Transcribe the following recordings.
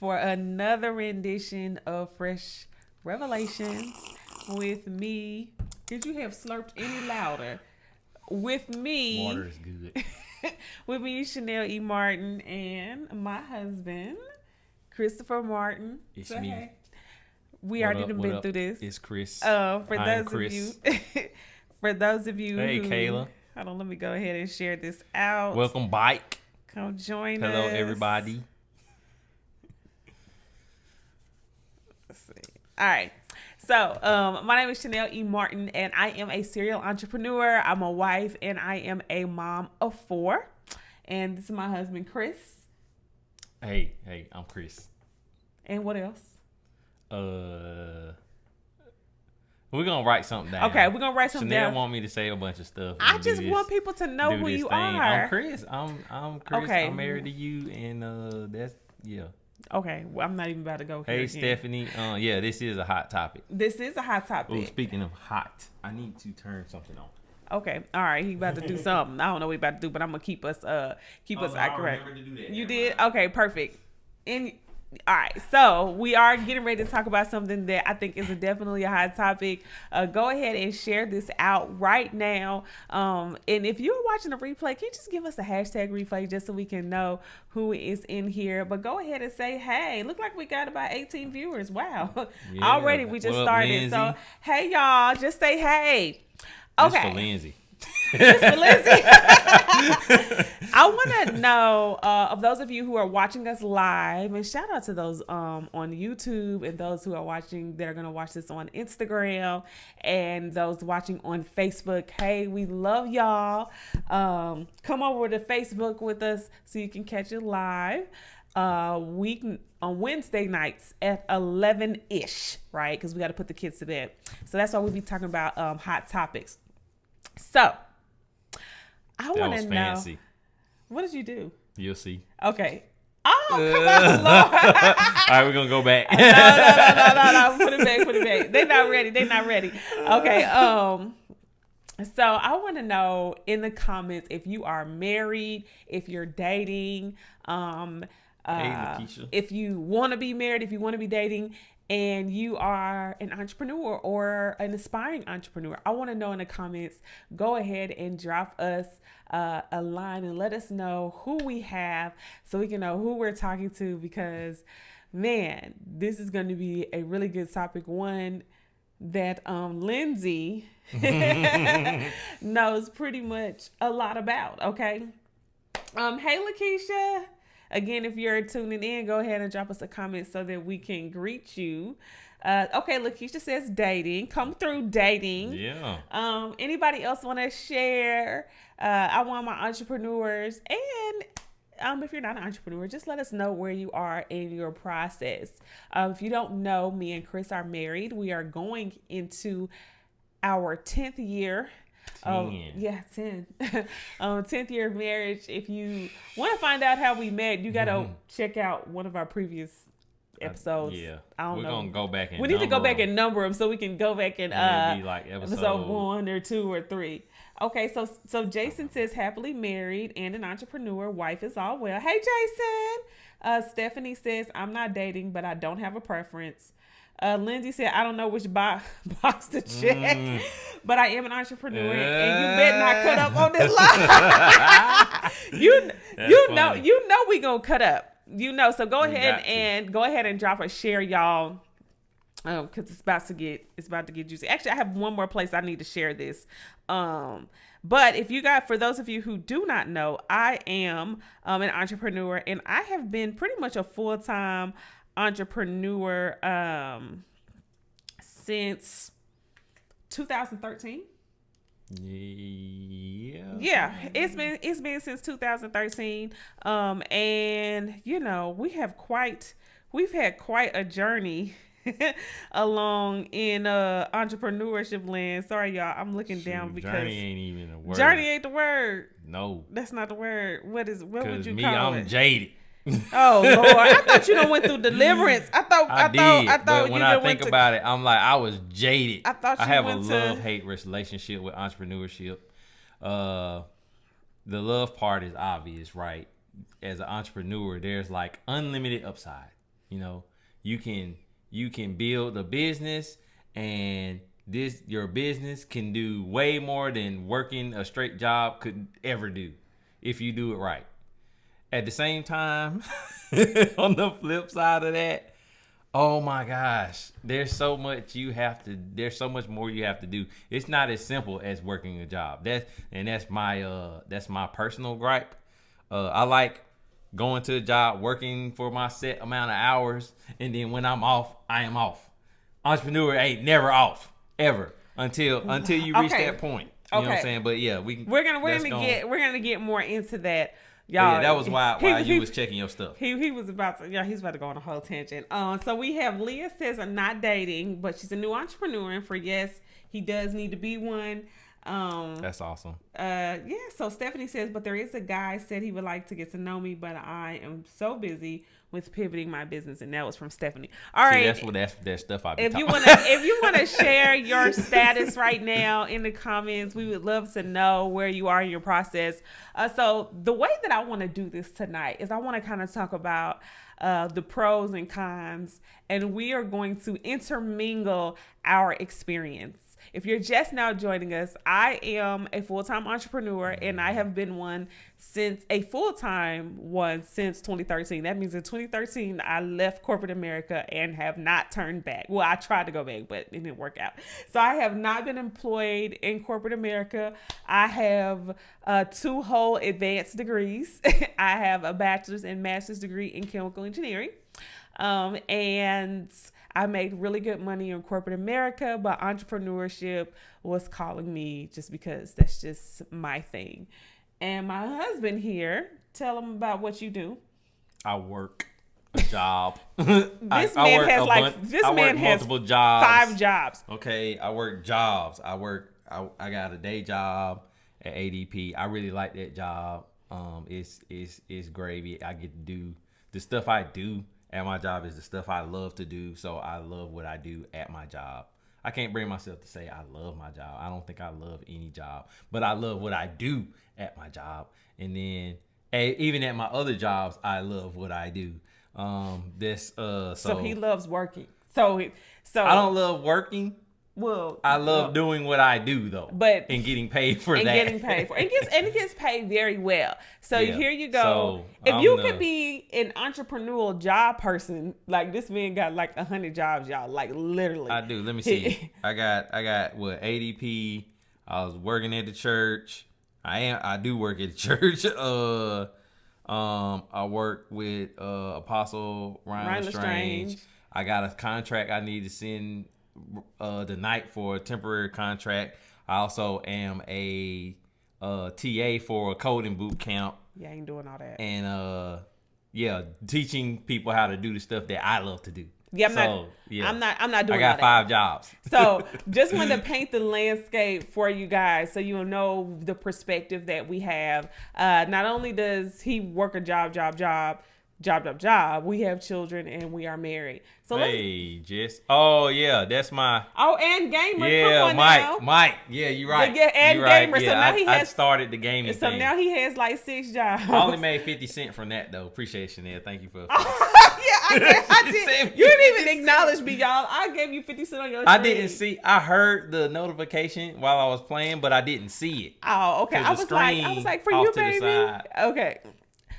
for another rendition of Fresh Revelations with me. Did you have slurped any louder? With me. Water is good. With me, Chanel E. Martin, and my husband, Christopher Martin. It's So, me. hey, we What already up, done what been up? through this. It's Chris. For I'm those Chris. of you, for those of you, Hey, who, Kayla. Hold on, let me go ahead and share this out. Welcome back. Come join us. Hello, everybody. Let's see. All right. So, my name is Chanel E. Martin, and I am a serial entrepreneur. I'm a wife, and I am a mom of 4. And this is my husband, Chris. Hey, I'm Chris. And what else? We're gonna write something down. Okay, we're gonna write something Chanel down. want me to say a bunch of stuff. I and just do want this- people to know do who this you thing. are. I'm Chris. I'm Chris. Okay. I'm married to you, and that's yeah. Okay, well, I'm not even about to go here Hey, again. Stephanie. Yeah, this is a hot topic. This is a hot topic. Oh, speaking of hot, I need to turn something on. Okay, all right. He about to do something. I don't know what he about to do, but I'm gonna keep us accurate. You did? Okay, perfect. And all right, so we are getting ready to talk about something that I think is definitely a hot topic. Go ahead and share this out right now. And if you're watching a replay, can you just give us a hashtag replay just so we can know who is in here? But go ahead and say, hey, look like we got about 18 viewers. Wow. Yeah. Already we just What up, started. Lindsay? So, hey, y'all, just say hey. This Okay. for Lindsay. Just for Lindsay. I want to know of those of you who are watching us live, and shout out to those on YouTube and those who are watching that are going to watch this on Instagram and those watching on Facebook. Hey, we love y'all. Come over to Facebook with us so you can catch it live. On Wednesday nights at 11-ish, right? Because we got to put the kids to bed. So that's why we'll be talking about hot topics. So I That want was to know, fancy. what did you do? You'll see. Okay. Oh, come on, Lord. All right, we're gonna go back. No. Put it back. They're not ready. Okay. So I want to know in the comments if you are married, if you're dating, Lakeisha. if you want to be married, if you want to be dating, and you are an entrepreneur or an aspiring entrepreneur. I want to know in the comments. Go ahead and drop us a line and let us know who we have so we can know who we're talking to, because man, this is going to be a really good topic. One that Lindsay knows pretty much a lot about. Okay. Hey, Lakeisha. Again, if you're tuning in, go ahead and drop us a comment so that we can greet you. Okay, Lakeisha says dating. Come through dating. Yeah. Anybody else want to share? I want my entrepreneurs. And if you're not an entrepreneur, just let us know where you are in your process. If you don't know, me and Chris are married. We are going into our 10th year. 10. 10. 10th year of marriage. If you want to find out how we met, you got to check out one of our previous episodes. Yeah. I don't We're know. gonna go back and We need to go back them. and number them so we can go back and It'd be like episode 1 or 2 or 3. Okay, so Jason says happily married and an entrepreneur. Wife is all well. Hey, Jason. Stephanie says I'm not dating, but I don't have a preference. Lindsay said, I don't know which box to check, but I am an entrepreneur, and you better not cut up on this line. you know we gonna cut up. So go ahead and drop a share, y'all. Because it's about to get juicy. Actually, I have one more place I need to share this. But for those of you who do not know, I am an entrepreneur, and I have been pretty much a full-time entrepreneur since 2013. Yeah. It's been since 2013. And we've had quite a journey along in entrepreneurship land. Sorry, y'all. I'm looking down because journey ain't even a word. Journey ain't the word. No. That's not the word. What would you me, call it? I'm jaded. Oh Lord, I thought you done went through deliverance. I thought but when I went think to, about it, I'm like, I was jaded. I thought you have a went to- love-hate relationship with entrepreneurship. The love part is obvious, right? As an entrepreneur, there's like unlimited upside. You know, you can build a business, and your business can do way more than working a straight job could ever do if you do it right. At the same time, on the flip side of that, oh my gosh, there's so much more you have to do. It's not as simple as working a job. That's my personal gripe. I like going to a job, working for my set amount of hours, and then when I'm off, I am off. Entrepreneur ain't never off ever until you reach that point. You know what I'm saying? But yeah, we're gonna get more into that. Y'all, yeah, that was why you was checking your stuff. He's about to go on a whole tangent. So we have Leah says, I'm not dating, but she's a new entrepreneur, and for yes, he does need to be one. That's awesome. So Stephanie says, but there is a guy said he would like to get to know me, but I am so busy with pivoting my business, and that was from Stephanie. All right, that's stuff I be if talking. If you wanna share your status right now in the comments, we would love to know where you are in your process. So the way that I want to do this tonight is I want to kind of talk about the pros and cons, and we are going to intermingle our experience. If you're just now joining us, I am a full-time entrepreneur, and I have been since 2013. That means in 2013, I left corporate America and have not turned back. Well, I tried to go back, but it didn't work out. So I have not been employed in corporate America. I have 2 whole advanced degrees. I have a bachelor's and master's degree in chemical engineering. And I made really good money in corporate America, but entrepreneurship was calling me just because that's just my thing. And my husband here, tell him about what you do. I work a job. This man has multiple jobs. 5 jobs. Okay, I work jobs. I got a day job at ADP. I really like that job. It's gravy. I get to do the stuff I do at my job is the stuff I love to do, so I love what I do at my job. I can't bring myself to say I love my job. I don't think I love any job, but I love what I do at my job. And then even at my other jobs, I love what I do. So he loves working. So I don't love working. Well, I love doing what I do though, and getting paid for that. It gets paid very well. So here you go. So if you could be an entrepreneurial job person, like this man got like 100 jobs, y'all. Like literally. I do. Let me see. I got what ADP. I was working at the church. I do work at the church. I work with Apostle Ryan Lestrange. I got a contract I need to send the night for a temporary contract. I also am a TA for a coding boot camp. Yeah, I ain't doing all that. And teaching people how to do the stuff that I love to do. Yeah, I'm not doing all that. I got 5 jobs. So just wanted to paint the landscape for you guys so you'll know the perspective that we have. Not only does he work a job, we have children and we are married. So Jess. Oh yeah, that's my. Oh, and gamer. Yeah, come on Mike. Yeah, you're right. And you're gamer. Right. Yeah, so now I started the gaming so thing. now he has like 6 jobs. I only made 50 cents from that though. Appreciate Chanel. Thank you for. I did. You didn't even acknowledge me, y'all. I gave you 50 cents on your screen. I didn't see. I heard the notification while I was playing, but I didn't see it. Oh, okay. I was like, for you, baby.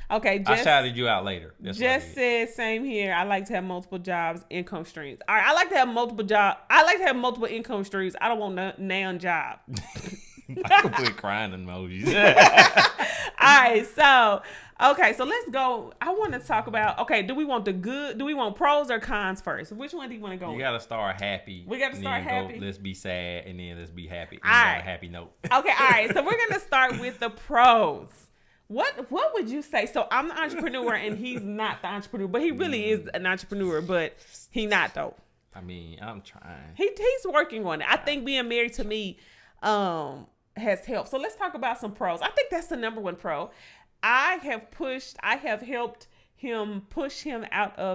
Okay, I shouted you out later. Just said same here. I like to have multiple jobs, income streams. All right, I like to have multiple jobs. I like to have multiple income streams. I don't want nan job. I could put crying emojis. All right, so let's go. I want to talk about. Okay, do we want pros or cons first? Which one do you want to go? You got to start happy. We got to start happy. Let's be sad, and then let's be happy. All right, on a happy note. Okay, all right. So we're gonna start with the pros. What would you say? So I'm the entrepreneur and he's not the entrepreneur, but he really is an entrepreneur, but he not though. I mean, I'm trying. He's working on it. I think being married to me has helped. So let's talk about some pros. I think that's the number one pro. I have helped him push him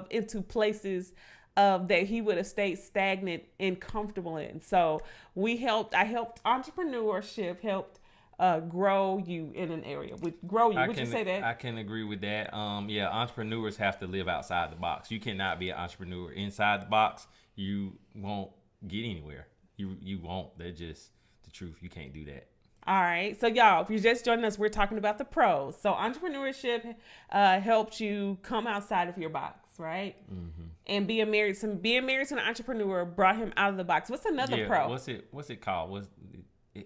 into places that he would have stayed stagnant and comfortable in. So I helped entrepreneurship, helped grow you in an area. Would grow you? Would you say that? I can agree with that. Yeah, entrepreneurs have to live outside the box. You cannot be an entrepreneur inside the box. You won't get anywhere. You won't. That's just the truth. You can't do that. All right. So y'all, if you're just joining us, we're talking about the pros. So entrepreneurship helped you come outside of your box, right? Mm-hmm. And being married to an entrepreneur brought him out of the box. What's another pro? What's it called?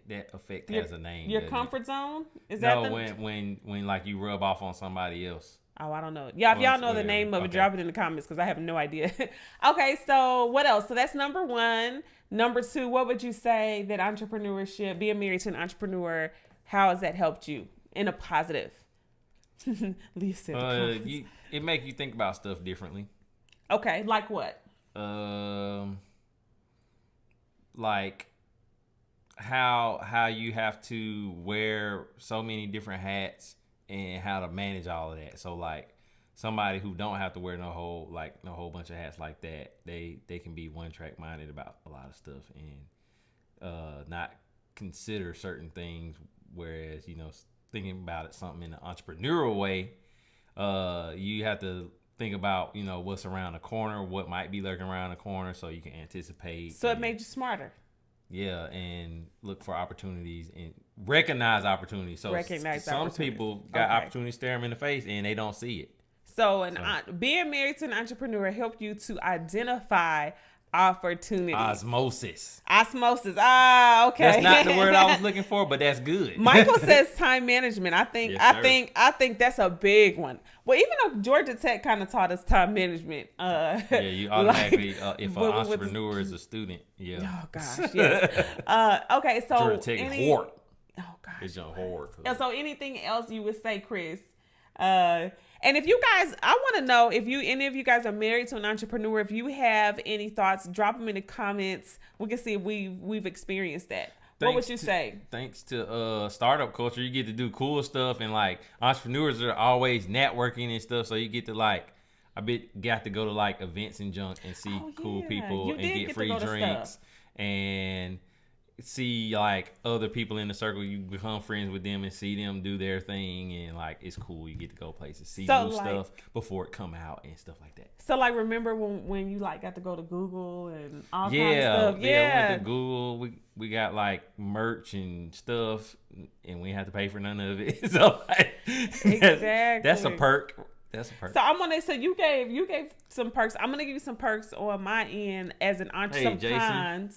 That effect has a name. Your comfort zone? Is no, that when like you rub off on somebody else. Oh, I don't know. Yeah, if y'all know the name of it, drop it in the comments because I have no idea. Okay, so what else? So that's number one. Number two, what would you say that entrepreneurship, being married to an entrepreneur, how has that helped you in a positive? Lisa, it make you think about stuff differently. Okay, like what? Like how you have to wear so many different hats and how to manage all of that. So like somebody who don't have to wear no whole bunch of hats like that, they can be one track minded about a lot of stuff and not consider certain things. Whereas, thinking about it something in an entrepreneurial way, you have to think about, what's around the corner, what might be lurking around the corner so you can anticipate. So it made you smarter. Yeah, and look for opportunities and recognize opportunities. So some people got opportunities stare them in the face and they don't see it. So being married to an entrepreneur helped you to identify opportunities. Osmosis. Ah, okay. That's not the word I was looking for, but that's good. Michael says time management. I think that's a big one. Well, even though Georgia Tech kind of taught us time management. Yeah, you automatically if an entrepreneur is a student. Yeah. Oh gosh. Yes. Okay, so Georgia Tech is hard. Oh gosh. It's hard. So anything else you would say, Chris? And if you guys, I want to know if any of you guys are married to an entrepreneur. If you have any thoughts, drop them in the comments. We can see if we've experienced that. What would you say? Thanks to startup culture, you get to do cool stuff, and like entrepreneurs are always networking and stuff. So you get to got to go to like events and junk and see cool people and get free drinks and see like other people in the circle. You become friends with them and see them do their thing, and like it's cool. You get to go places, see new stuff before it come out and stuff like that. So like, remember when you like got to go to Google and all kinds of stuff? Yeah, we went to Google. We got like merch and stuff, and we didn't have to pay for none of it. So like, exactly, that's a perk. So I'm gonna say you gave some perks. I'm gonna give you some perks on my end as an entrepreneur.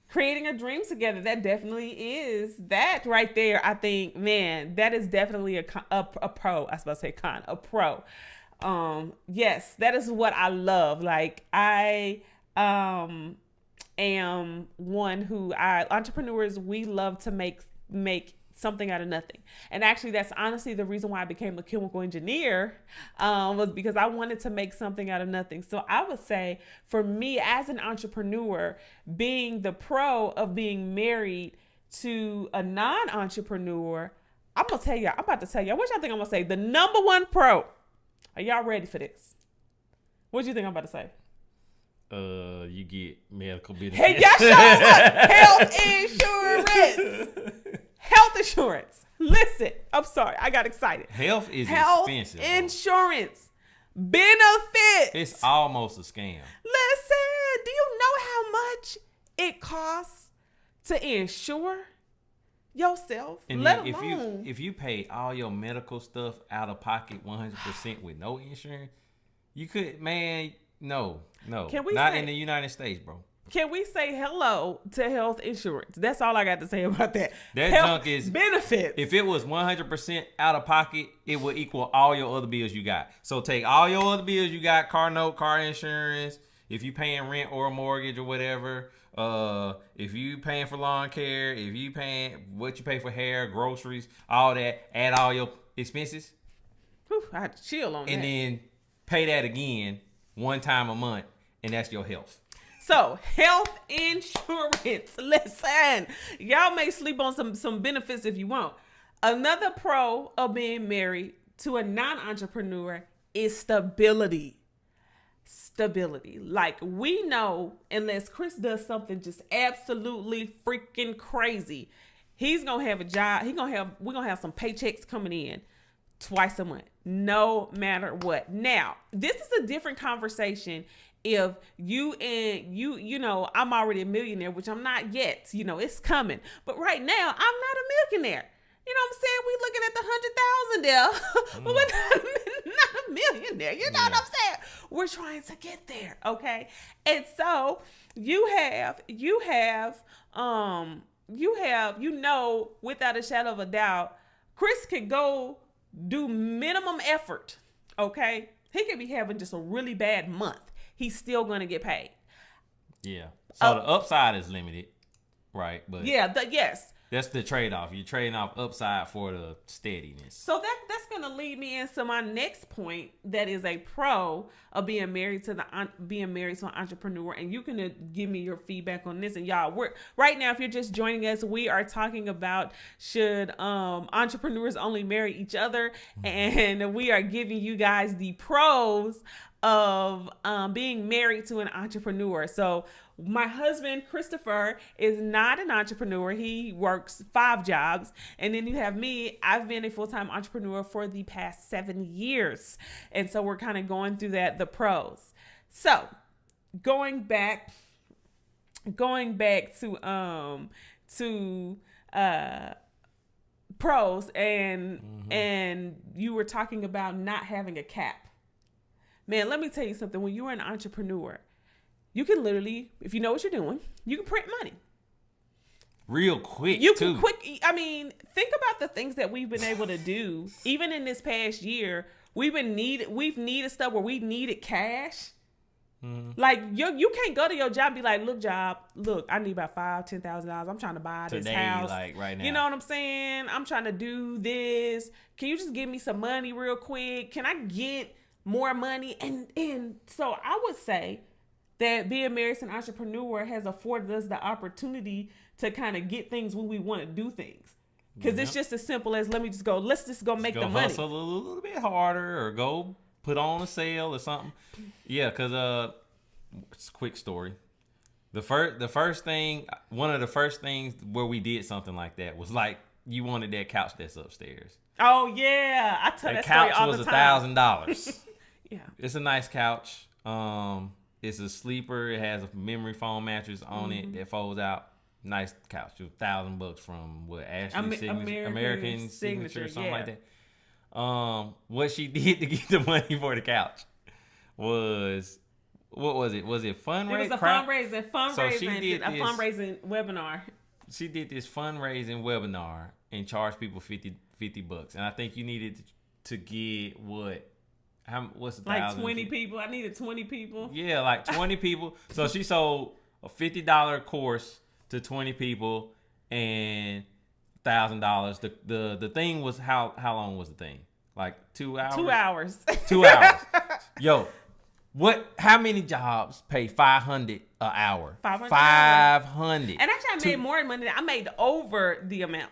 Creating a dream together, that definitely is that right there. I think, man, that is definitely a pro. I was about to say a pro. Yes, that is what I love. Like I am one who entrepreneurs, we love to make something out of nothing. And actually, that's honestly the reason why I became a chemical engineer, was because I wanted to make something out of nothing. So I would say for me as an entrepreneur, being the pro of being married to a non-entrepreneur, I'm about to tell y'all, what y'all think I'm going to say? The number one pro. Are y'all ready for this? What do you think I'm about to say? You get medical benefits. Hey, y'all show up. Health insurance. Health insurance. Listen, I'm sorry. I got excited. Health expensive. Insurance. Benefits. It's almost a scam. Listen, do you know how much it costs to insure yourself? And let alone if you pay all your medical stuff out of pocket 100% with no insurance, you could, man, no. Not in the United States, bro. Can we say hello to health insurance? That's all I got to say about that. That health junk is benefits. If it was 100% out of pocket, it would equal all your other bills you got. So take all your other bills you got, car note, car insurance, if you paying rent or a mortgage or whatever, if you paying for lawn care, if you paying what you pay for hair, groceries, all that, add all your expenses. Whew, I had to chill on that. And then pay that again one time a month, and that's your health. So, health insurance. Listen, y'all may sleep on some benefits if you want. Another pro of being married to a non-entrepreneur is stability. Like, we know unless Chris does something just absolutely freaking crazy, He's gonna have a job. We're gonna have some paychecks coming in twice a month, no matter what. Now, this is a different conversation. If you know, I'm already a millionaire, which I'm not yet. You know, it's coming. But right now, I'm not a millionaire. You know what I'm saying? We looking at the 100,000 there, but we're not a millionaire. You know what I'm saying? We're trying to get there, okay? And so you know, without a shadow of a doubt, Chris can go do minimum effort, okay? He could be having just a really bad month. He's still gonna get paid. Yeah. So the upside is limited, right? But yeah, yes. That's the trade-off. You're trading off upside for the steadiness. So that's going to lead me into my next point. That is a pro of being married to an entrepreneur. And you can give me your feedback on this. And y'all, right now, if you're just joining us, we are talking about should entrepreneurs only marry each other, and we are giving you guys the pros of being married to an entrepreneur. So my husband, Christopher, is not an entrepreneur. He works 5 jobs. And then you have me. I've been a full-time entrepreneur for the past 7 years. And so we're kind of going through the pros. So going back to pros, and you were talking about not having a cap. Man, let me tell you something. When you're an entrepreneur, you can literally, if you know what you're doing, you can print money. Real quick, You can I mean, think about the things that we've been able to do. Even in this past year, we've needed stuff where we needed cash. Like you can't go to your job and be like, look, I need about $5,000-$10,000. I'm trying to buy this house. Like right now. You know what I'm saying? I'm trying to do this. Can you just give me some money real quick? Can I get more money? And so I would say that being married to an entrepreneur has afforded us the opportunity to kind of get things when we want to do things. Because it's just as simple as let's just go make the money. Hustle a little bit harder, or go put on a sale or something. Yeah, because it's a quick story. One of the first things where we did something like that was like, you wanted that couch that's upstairs. Oh yeah, I tell that story all the time. Couch was $1,000. Yeah, it's a nice couch. It's a sleeper. It has a memory foam mattress on it that folds out. Nice couch. It was $1,000 from what Ashley American Signature or something like that. What she did to get the money for the couch was, what was it? Was it fundraising? It was a fundraising fundraising webinar. She did this fundraising webinar and charged people $50, and I think you needed to get what's the like 20 people. I needed 20 people. Yeah, like 20 people. So she sold a $50 course to 20 people and $1,000. The thing was, how long was the thing? Like 2 hours? 2 hours. 2 hours. Yo, how many jobs pay $500 an hour? 500. And actually I made more money. I made over the amount.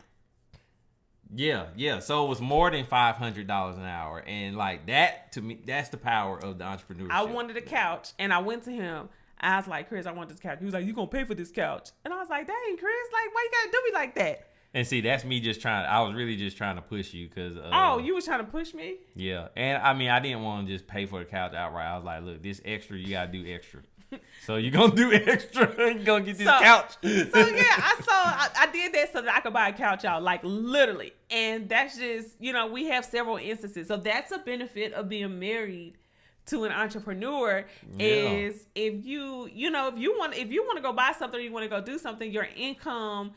Yeah. So it was more than $500 an hour. And like that, to me, that's the power of the entrepreneurship. I wanted a couch, and I went to him. I was like, Chris, I want this couch. He was like, you gonna pay for this couch? And I was like, dang, Chris, like, why you gotta do me like that? And see, that's me I was really just trying to push you because... you was trying to push me? Yeah. And I mean, I didn't want to just pay for the couch outright. I was like, look, this extra, you gotta do extra. So you're gonna do extra. You're gonna get this couch. So yeah, I did that so that I could buy a couch out, like literally. And that's just, we have several instances. So that's a benefit of being married to an entrepreneur. Is if you want to go buy something, or you want to go do something, your income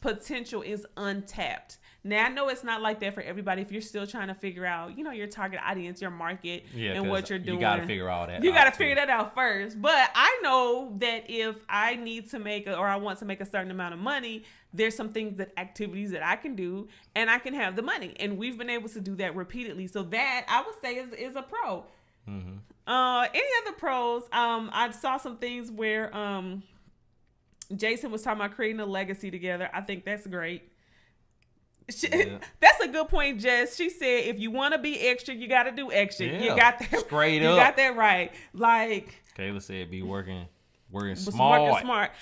potential is untapped. Now I know it's not like that for everybody. If you're still trying to figure out, your target audience, your market, and what you're doing, you got to figure all that. You got to figure that out first. But I know that if I need to or I want to make a certain amount of money, there's some activities that I can do, and I can have the money. And we've been able to do that repeatedly. So that I would say is a pro. Mm-hmm. Any other pros? I saw some things where Jason was talking about creating a legacy together. I think that's great. That's a good point, Jess. She said, if you want to be extra, you got to do extra. Yeah. You got that straight up. You got that right. Like Kayla said, be working Working Working smart. smart.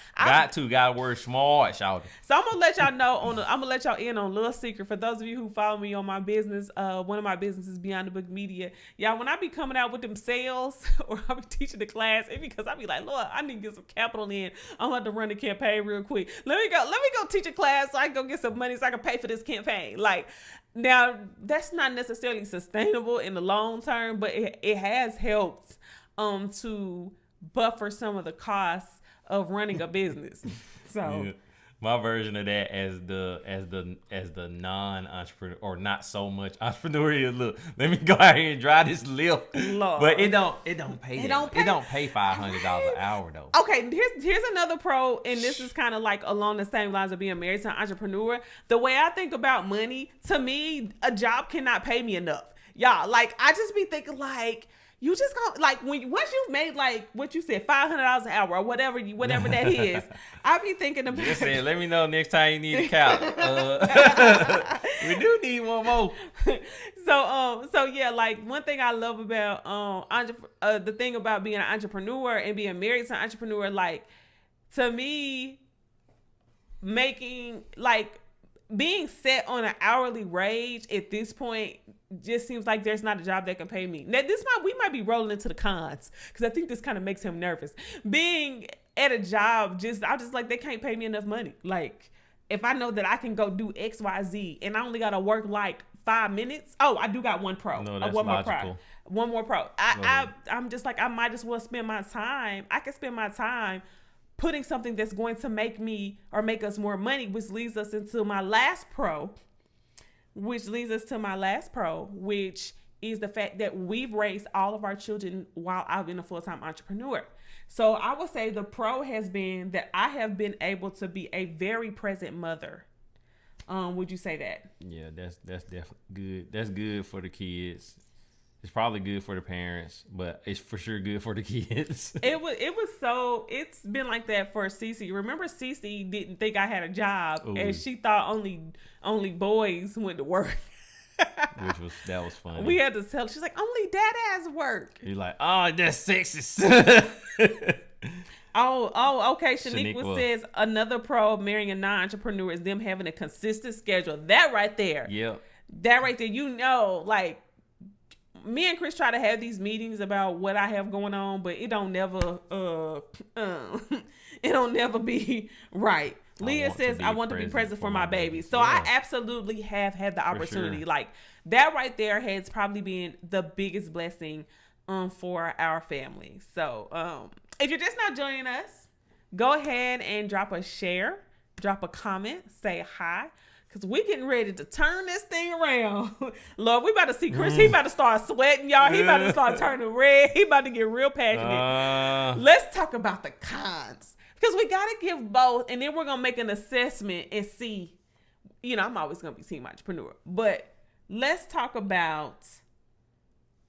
Gotta work smart, shout. So I'm gonna let y'all know I'm gonna let y'all in on a little secret for those of you who follow me on my business. One of my businesses, Beyond the Book Media. Y'all, when I be coming out with them sales or I be teaching the class, it's because I be like, Lord, I need to get some capital in. I'm gonna have to run the campaign real quick. Let me go teach a class so I can go get some money so I can pay for this campaign. Like, now that's not necessarily sustainable in the long term, but it has helped to buffer some of the costs of running a business. So Yeah. My version of that as the non-entrepreneur or not so much entrepreneurial look. Let me go out here and drive this lift. Lord. But it don't pay. It It don't don't pay. pay $500 an hour though. Okay, here's another pro, and this is kind of like along the same lines of being married to an entrepreneur. The way I think about money, to me, a job cannot pay me enough. Y'all, like, I just be thinking like, you just go like once you've made like what you said, $500 an hour or whatever that is. I be thinking about. Just saying, let me know next time you need a couch. We do need one more. So yeah, like one thing I love about the thing about being an entrepreneur and being married to an entrepreneur, like, to me, making like being set on an hourly wage at this point just seems like there's not a job that can pay me. Now we might be rolling into the cons because I think this kind of makes him nervous. Being at a job, I just like, they can't pay me enough money. Like, if I know that I can go do XYZ and I only got to work like 5 minutes. Oh, I do got one pro. No, that's one logical. One more pro. I'm just like, I might as well spend my time. I can spend my time putting something that's going to make me or make us more money, which leads us into my last pro, which is the fact that we've raised all of our children while I've been a full-time entrepreneur. So I would say the pro has been that I have been able to be a very present mother. Would you say that? Yeah, that's definitely good. That's good for the kids. It's probably good for the parents, but it's for sure good for the kids. It's been like that for Cece. Remember, Cece didn't think I had a job. Ooh. And she thought only boys went to work. That was funny. We had to tell her, she's like, only dad has work. You're like, oh, that's sexist. Oh, okay. Shaniqua says another pro of marrying a non-entrepreneur is them having a consistent schedule. That right there. Yep. That right there, like, me and Chris try to have these meetings about what I have going on, but it don't never be right. Leah says, I want to be present for my baby. So yeah. I absolutely have had the opportunity. Sure. Like, that right there has probably been the biggest blessing for our family. So if you're just not joining us, go ahead and drop a share, drop a comment, say hi. Because we getting ready to turn this thing around. Lord, we about to see Chris. He about to start sweating, y'all. He about to start turning red. He about to get real passionate. Let's talk about the cons. Because we got to give both. And then we're going to make an assessment and see. I'm always going to be team entrepreneur. But let's talk about...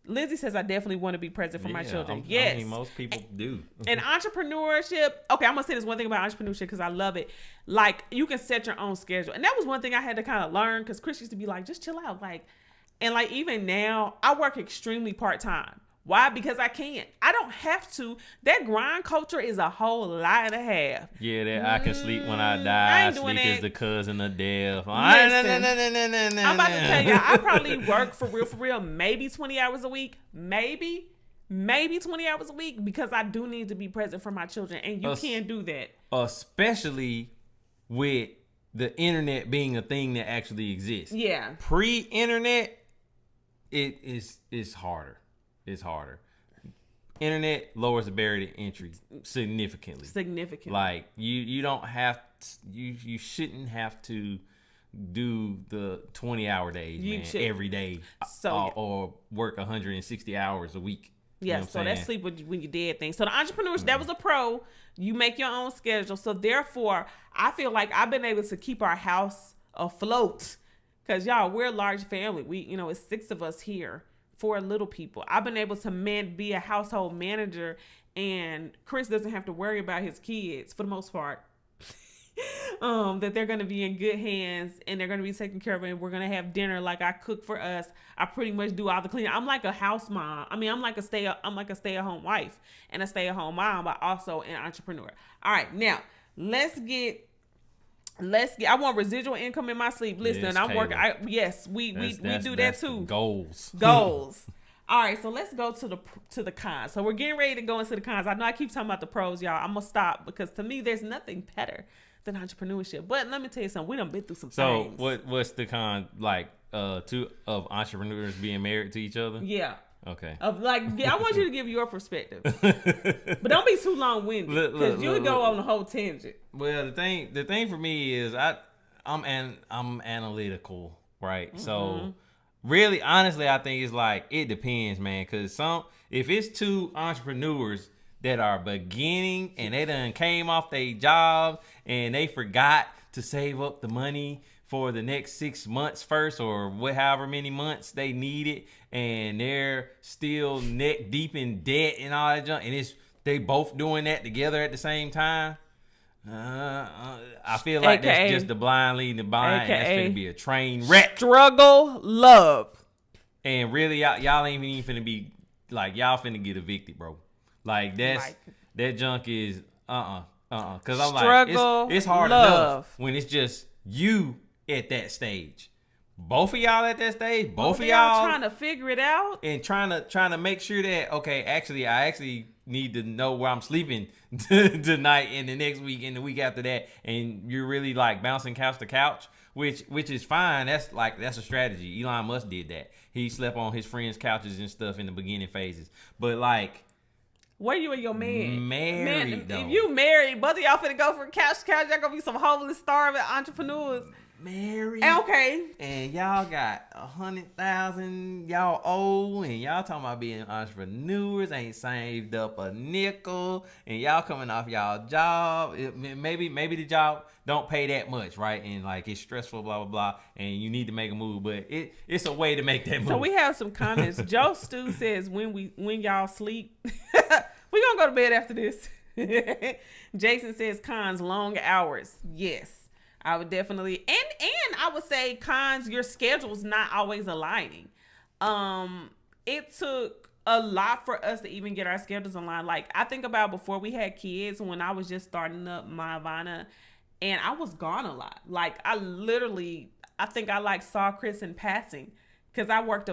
Lizzie says, I definitely want to be present for my children. Yes. I mean, most people do. And entrepreneurship, okay, I'm going to say this one thing about entrepreneurship because I love it. Like, you can set your own schedule. And that was one thing I had to kind of learn because Chris used to be like, just chill out. Like, and like, even now, I work extremely part-time. Why? Because I can't. I don't have to. That grind culture is a whole lie and a half. Yeah, that I can sleep when I die. Sleep is the cousin of death. Listen, I'm about to tell you, I probably work for real, maybe 20 hours a week. Maybe 20 hours a week because I do need to be present for my children. And you can't do that. Especially with the internet being a thing that actually exists. Yeah. Pre-internet, it's harder. It's harder. Internet lowers the barrier to entry significantly. Like you don't have you shouldn't have to do the 20-hour days, every day, or work 160 hours a week. Yeah, so that's sleep when you dead thing. So the entrepreneurship, that was a pro. You make your own schedule. So therefore, I feel like I've been able to keep our house afloat because y'all, we're a large family. We, it's 6 of us here. 4 little people. I've been able to be a household manager, and Chris doesn't have to worry about his kids for the most part. that they're going to be in good hands and they're going to be taken care of, and we're going to have dinner. Like, I cook for us. I pretty much do all the cleaning. I'm like a house mom. I mean, I'm like a stay-at-home wife and a stay-at-home mom, but also an entrepreneur. All right, now let's get. I want residual income in my sleep. Listen, Yes, I'm working. Kayla. We do that That's too. Goals. Goals. All right, so let's go to the cons. So we're getting ready to go into the cons. I know I keep talking about the pros, y'all. I'm gonna stop because to me, there's nothing better than entrepreneurship. But let me tell you something. We done been through some things. So what's the con like? Two of entrepreneurs being married to each other. Yeah. Okay. I want you to give your perspective, but don't be too long-winded because you'll go on a whole tangent. Well, the thing for me is I'm analytical, right? Mm-hmm. So really, honestly, I think it's like it depends, man. Because if it's two entrepreneurs that are beginning and they done came off their job and they forgot to save up the money for the next 6 months first, or however many months they need it, and they're still neck deep in debt and all that junk, and they both doing that together at the same time. I feel like that's just the blind leading the blind, and that's gonna be a train wreck. Struggle, love, and really, y'all ain't even finna be like, y'all finna get evicted, bro. Like that junk is cause I'm struggle, like it's hard enough when it's just you at that stage. Both of y'all at that stage, both of y'all trying to figure it out and trying to make sure that, okay, I actually need to know where I'm sleeping tonight and the next week and the week after that, and you're really like bouncing couch to couch, which is fine. That's a strategy. Elon Musk did that. He slept on his friends' couches and stuff in the beginning phases. But like, where you and your man? Married, though. If you married, both of y'all finna go from couch to couch. Y'all gonna be some homeless, starving entrepreneurs. Married. Okay. And y'all got 100,000 y'all owe, and y'all talking about being entrepreneurs, ain't saved up a nickel, and y'all coming off y'all job. Maybe the job don't pay that much, right? And like it's stressful, blah blah blah, and you need to make a move, but it's a way to make that move. So we have some comments. Joe Stu says when y'all sleep, we gonna go to bed after this. Jason says cons, long hours. Yes. I would definitely, and I would say cons, your schedule's not always aligning. It took a lot for us to even get our schedules aligned. Like, I think about before we had kids, when I was just starting up my Ivana, and I was gone a lot. Like, I think I like saw Chris in passing, because I worked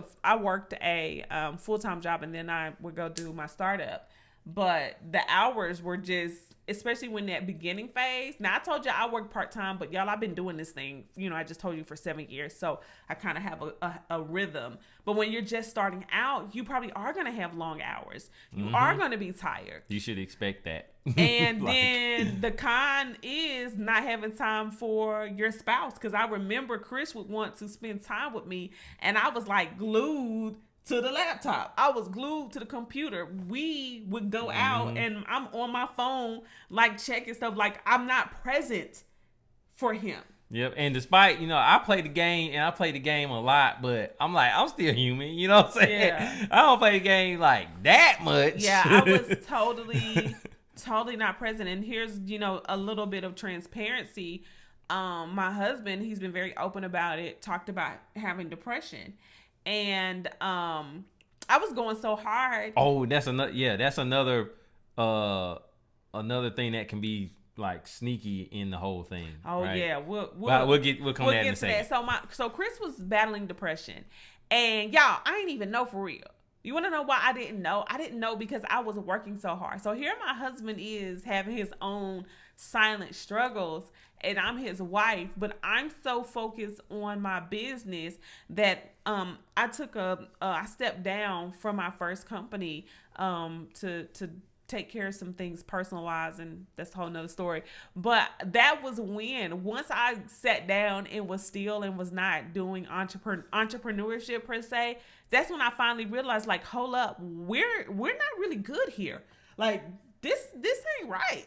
a full-time job, and then I would go do my startup. But the hours were just, especially when that beginning phase. Now, I told you I work part-time, but y'all, I've been doing this thing, I just told you, for 7 years. So I kind of have a rhythm. But when you're just starting out, you probably are going to have long hours. You are going to be tired. You should expect that. And then the con is not having time for your spouse. Because I remember Chris would want to spend time with me, and I was like glued to the laptop. I was glued to the computer. We would go out and I'm on my phone, like checking stuff. Like, I'm not present for him. Yep. And despite, I play the game and I play the game a lot, but I'm still human. You know what I'm saying? Yeah. I don't play the game like that much. Yeah, I was totally not present. And here's, a little bit of transparency. My husband, he's been very open about it, talked about having depression. And I was going so hard. Oh, that's another thing that can be like sneaky in the whole thing. Oh, right? yeah, we'll come to that in a second. So Chris was battling depression, and y'all, I ain't even know for real. You want to know why I didn't know? I didn't know because I was working so hard. So here my husband is having his own silent struggles, and I'm his wife, but I'm so focused on my business that I stepped down from my first company to take care of some things personal wise, and that's a whole nother story. But that was once I sat down and was still and was not doing entrepreneurship per se, that's when I finally realized, like, hold up, we're not really good here. Like, this ain't right.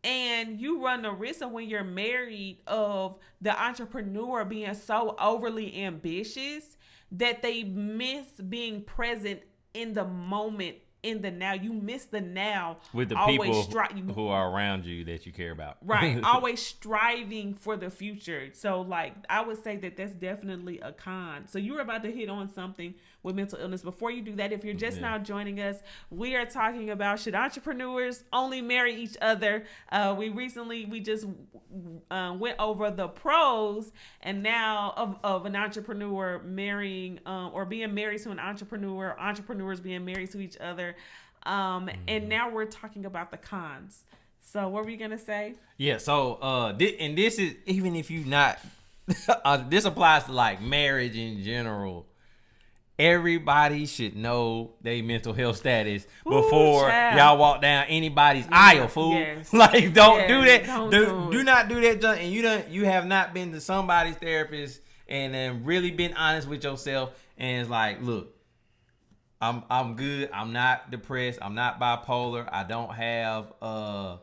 And you run the risk of, when you're married, of the entrepreneur being so overly ambitious that they miss being present in the moment in the now. You miss the now. With the always people who are around you that you care about. Right. Always striving for the future. So, like, I would say that that's definitely a con. So you were about to hit on something with mental illness. Before you do that, if you're just now joining us, we are talking about, should entrepreneurs only marry each other? We just went over the pros and now of an entrepreneur marrying or being married to an entrepreneur, entrepreneurs being married to each other. And now we're talking about the cons. So what were you gonna say? Yeah. So this is, even if you not, this applies to like marriage in general. Everybody should know their mental health status before y'all walk down anybody's aisle, fool. Yes. Like, don't do that. Do not do that, John. And you have not been to somebody's therapist and then really been honest with yourself. And it's like, look, I'm good. I'm not depressed. I'm not bipolar. I don't have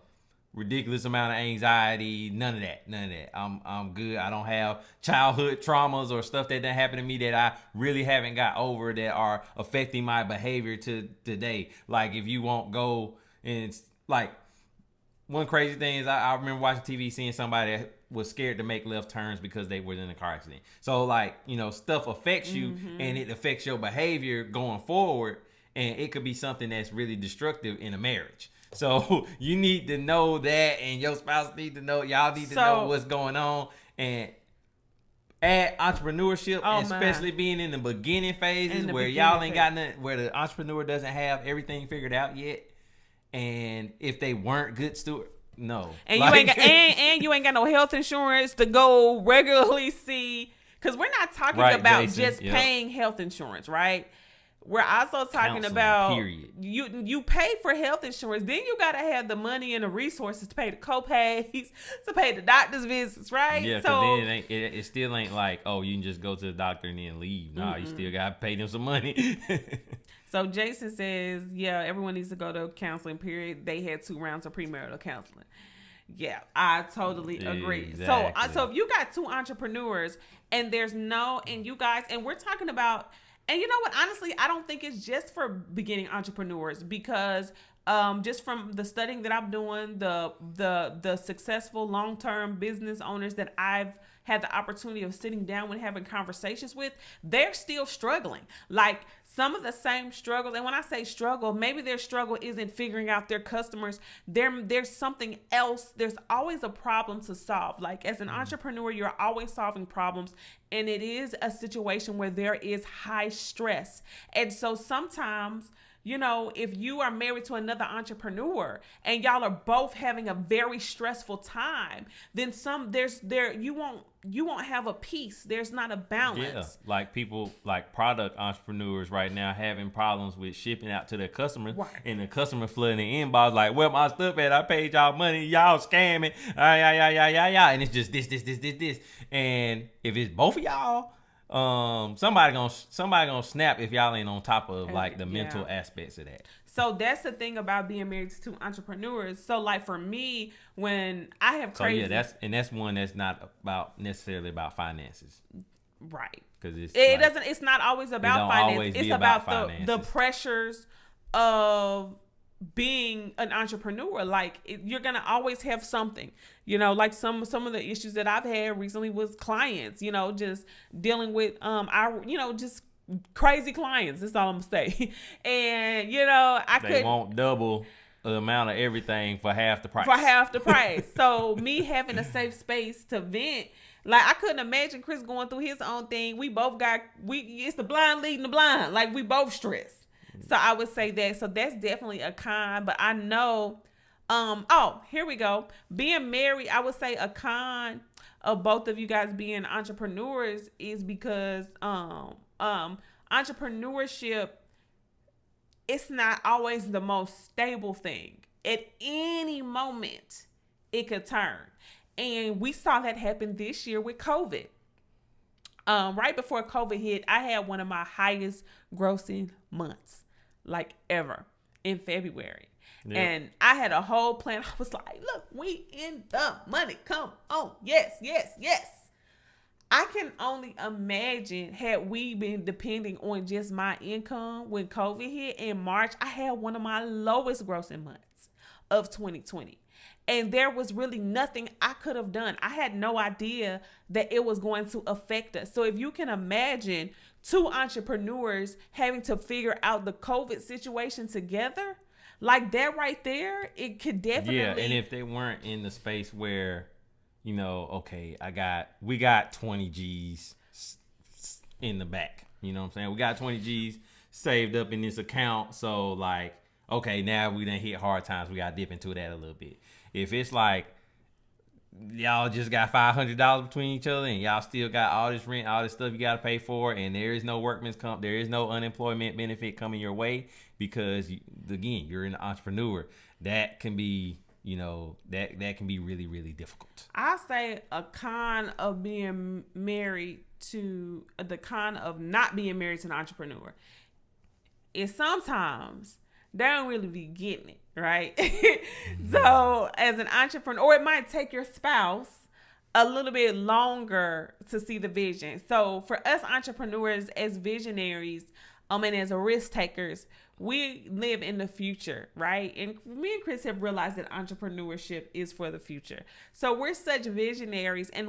ridiculous amount of anxiety. None of that. I'm good. I don't have childhood traumas or stuff that done happened to me that I really haven't got over that are affecting my behavior to today. Like, if you won't go, and it's like, one crazy thing is I remember watching TV, seeing somebody that was scared to make left turns because they were in a car accident. So, like, stuff affects you and it affects your behavior going forward, and it could be something that's really destructive in a marriage. So you need to know that, and your spouse need to know. Y'all need to know what's going on, and add entrepreneurship, and especially being in the beginning phases where y'all ain't got nothing, where the entrepreneur doesn't have everything figured out yet, and if they weren't good steward, no, and you ain't got, and you ain't got no health insurance to go regularly see, because we're not talking about Jason, just paying health insurance, right? We're also talking about you pay for health insurance, then you gotta have the money and the resources to pay the co-pays, to pay the doctor's visits, right? Yeah, because then it still ain't like, oh, you can just go to the doctor and then leave. Nah, you still gotta pay them some money. So Jason says, yeah, everyone needs to go to counseling, period. They had 2 rounds of premarital counseling. Yeah, I totally agree. Exactly. So if you got 2 entrepreneurs and you guys, and we're talking about, and you know what? Honestly, I don't think it's just for beginning entrepreneurs, because just from the studying that I'm doing, the successful long-term business owners that I've had the opportunity of sitting down and having conversations with, they're still struggling. Like, some of the same struggles. And when I say struggle, maybe their struggle isn't figuring out their customers. There's something else. There's always a problem to solve. Like, as an entrepreneur, you're always solving problems. And it is a situation where there is high stress. And so sometimes, if you are married to another entrepreneur and y'all are both having a very stressful time, then you won't have a peace. There's not a balance. Yeah, like people, like product entrepreneurs right now having problems with shipping out to their customers, right. And the customer flooding the inbox like, "Where my stuff at? I paid y'all money, y'all scamming, yeah," and it's just this, and if it's both of y'all, somebody gonna snap if y'all ain't on top of like the mental aspects of that. So that's the thing about being married to 2 entrepreneurs. So, like, for me, when I have crazy, that's one that's not necessarily about finances, right? Because it's not always about finance. It's about the pressures of being an entrepreneur. Like, you're gonna always have something, like some of the issues that I've had recently was clients, just dealing with just crazy clients. That's all I'm gonna say. And they won't double the amount of everything for half the price. So me having a safe space to vent, like, I couldn't imagine Chris going through his own thing. It's the blind leading the blind. Like, we both stressed. So I would say that. So that's definitely a con. But I know, here we go. Being married, I would say a con of both of you guys being entrepreneurs is because entrepreneurship, it's not always the most stable thing. At any moment, it could turn. And we saw that happen this year with COVID. Right before COVID hit, I had one of my highest grossing months, like, ever, in February. Yep. And I had a whole plan. I was like, look, we in the money. Come on. Yes. I can only imagine had we been depending on just my income when COVID hit in March. I had one of my lowest grossing months of 2020. And there was really nothing I could have done. I had no idea that it was going to affect us. So if you can imagine two entrepreneurs having to figure out the COVID situation together, like that right there, it could definitely. Yeah, and if they weren't in the space where, okay, we got 20 G's in the back. You know what I'm saying? We got 20 G's saved up in this account. So like, okay, now we done hit hard times. We got to dip into that a little bit. If it's like y'all just got $500 between each other and y'all still got all this rent, all this stuff you got to pay for, and there is no workman's comp, there is no unemployment benefit coming your way because, again, you're an entrepreneur, that can be, that can be really, really difficult. I say the con of not being married to an entrepreneur is sometimes they don't really be getting it, right? So as an entrepreneur, or it might take your spouse a little bit longer to see the vision. So for us entrepreneurs as visionaries, and as risk takers, we live in the future, right? And me and Chris have realized that entrepreneurship is for the future. So we're such visionaries, and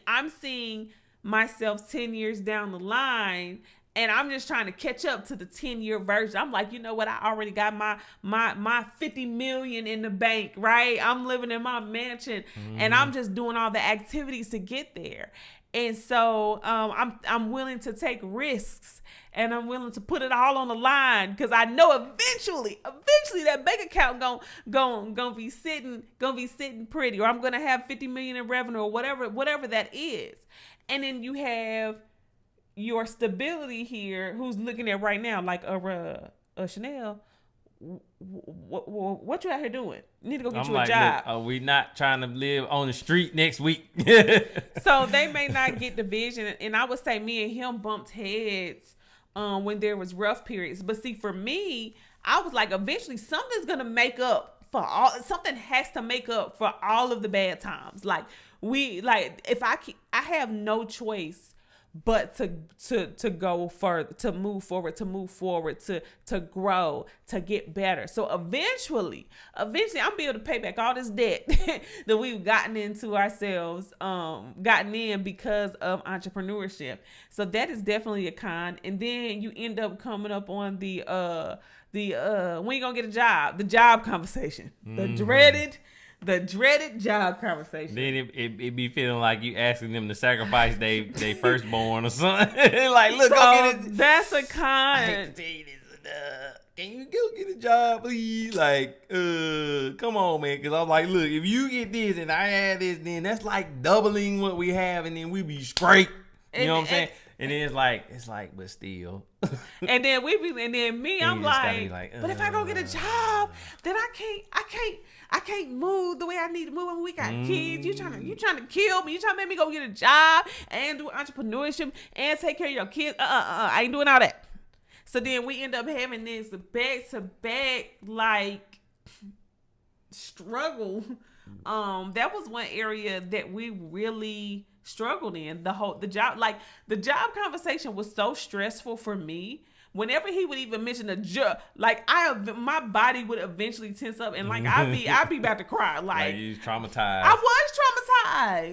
I'm seeing myself 10 years down the line, and I'm just trying to catch up to the 10-year version. I'm like, you know what? I already got my 50 million in the bank, right? I'm living in my mansion, and I'm just doing all the activities to get there. And so I'm willing to take risks, and I'm willing to put it all on the line because I know eventually that bank account gonna be sitting pretty, or I'm gonna have 50 million in revenue, or whatever that is. And then you have your stability here, who's looking at right now, like a Chanel. What you out here doing? You need to go get you a job. Look, we not trying to live on the street next week. So they may not get the vision, and I would say me and him bumped heads when there was rough periods. But see, for me, I was like, eventually something's gonna make up for all. Something has to make up for all of the bad times. Like if I have no choice but to go further, to move forward, to grow, to get better. So eventually I'm be able to pay back all this debt that we've gotten into ourselves, gotten in because of entrepreneurship. So that is definitely a con. And then you end up coming up on the when you gonna get a job, the job conversation, the dreaded job conversation. Then it be feeling like you asking them to sacrifice they firstborn or something. Like, look, go get it. That's a con. I hate to tell you this. Can you go get a job, please? Like, come on, man. Because I'm like, look, if you get this and I have this, then that's like doubling what we have, and then we be straight. You know what I'm saying? And then it's like, but still. And then I'm like, but if I go get a job, then I can't move the way I need to move. When we got kids, you trying to kill me. You trying to make me go get a job and do entrepreneurship and take care of your kids. I ain't doing all that. So then we end up having this back-to-back like struggle. That was one area that we really struggled in. The job conversation was so stressful for me. Whenever he would even mention a job, like my body would eventually tense up, and like I'd be about to cry. Like you was traumatized. I was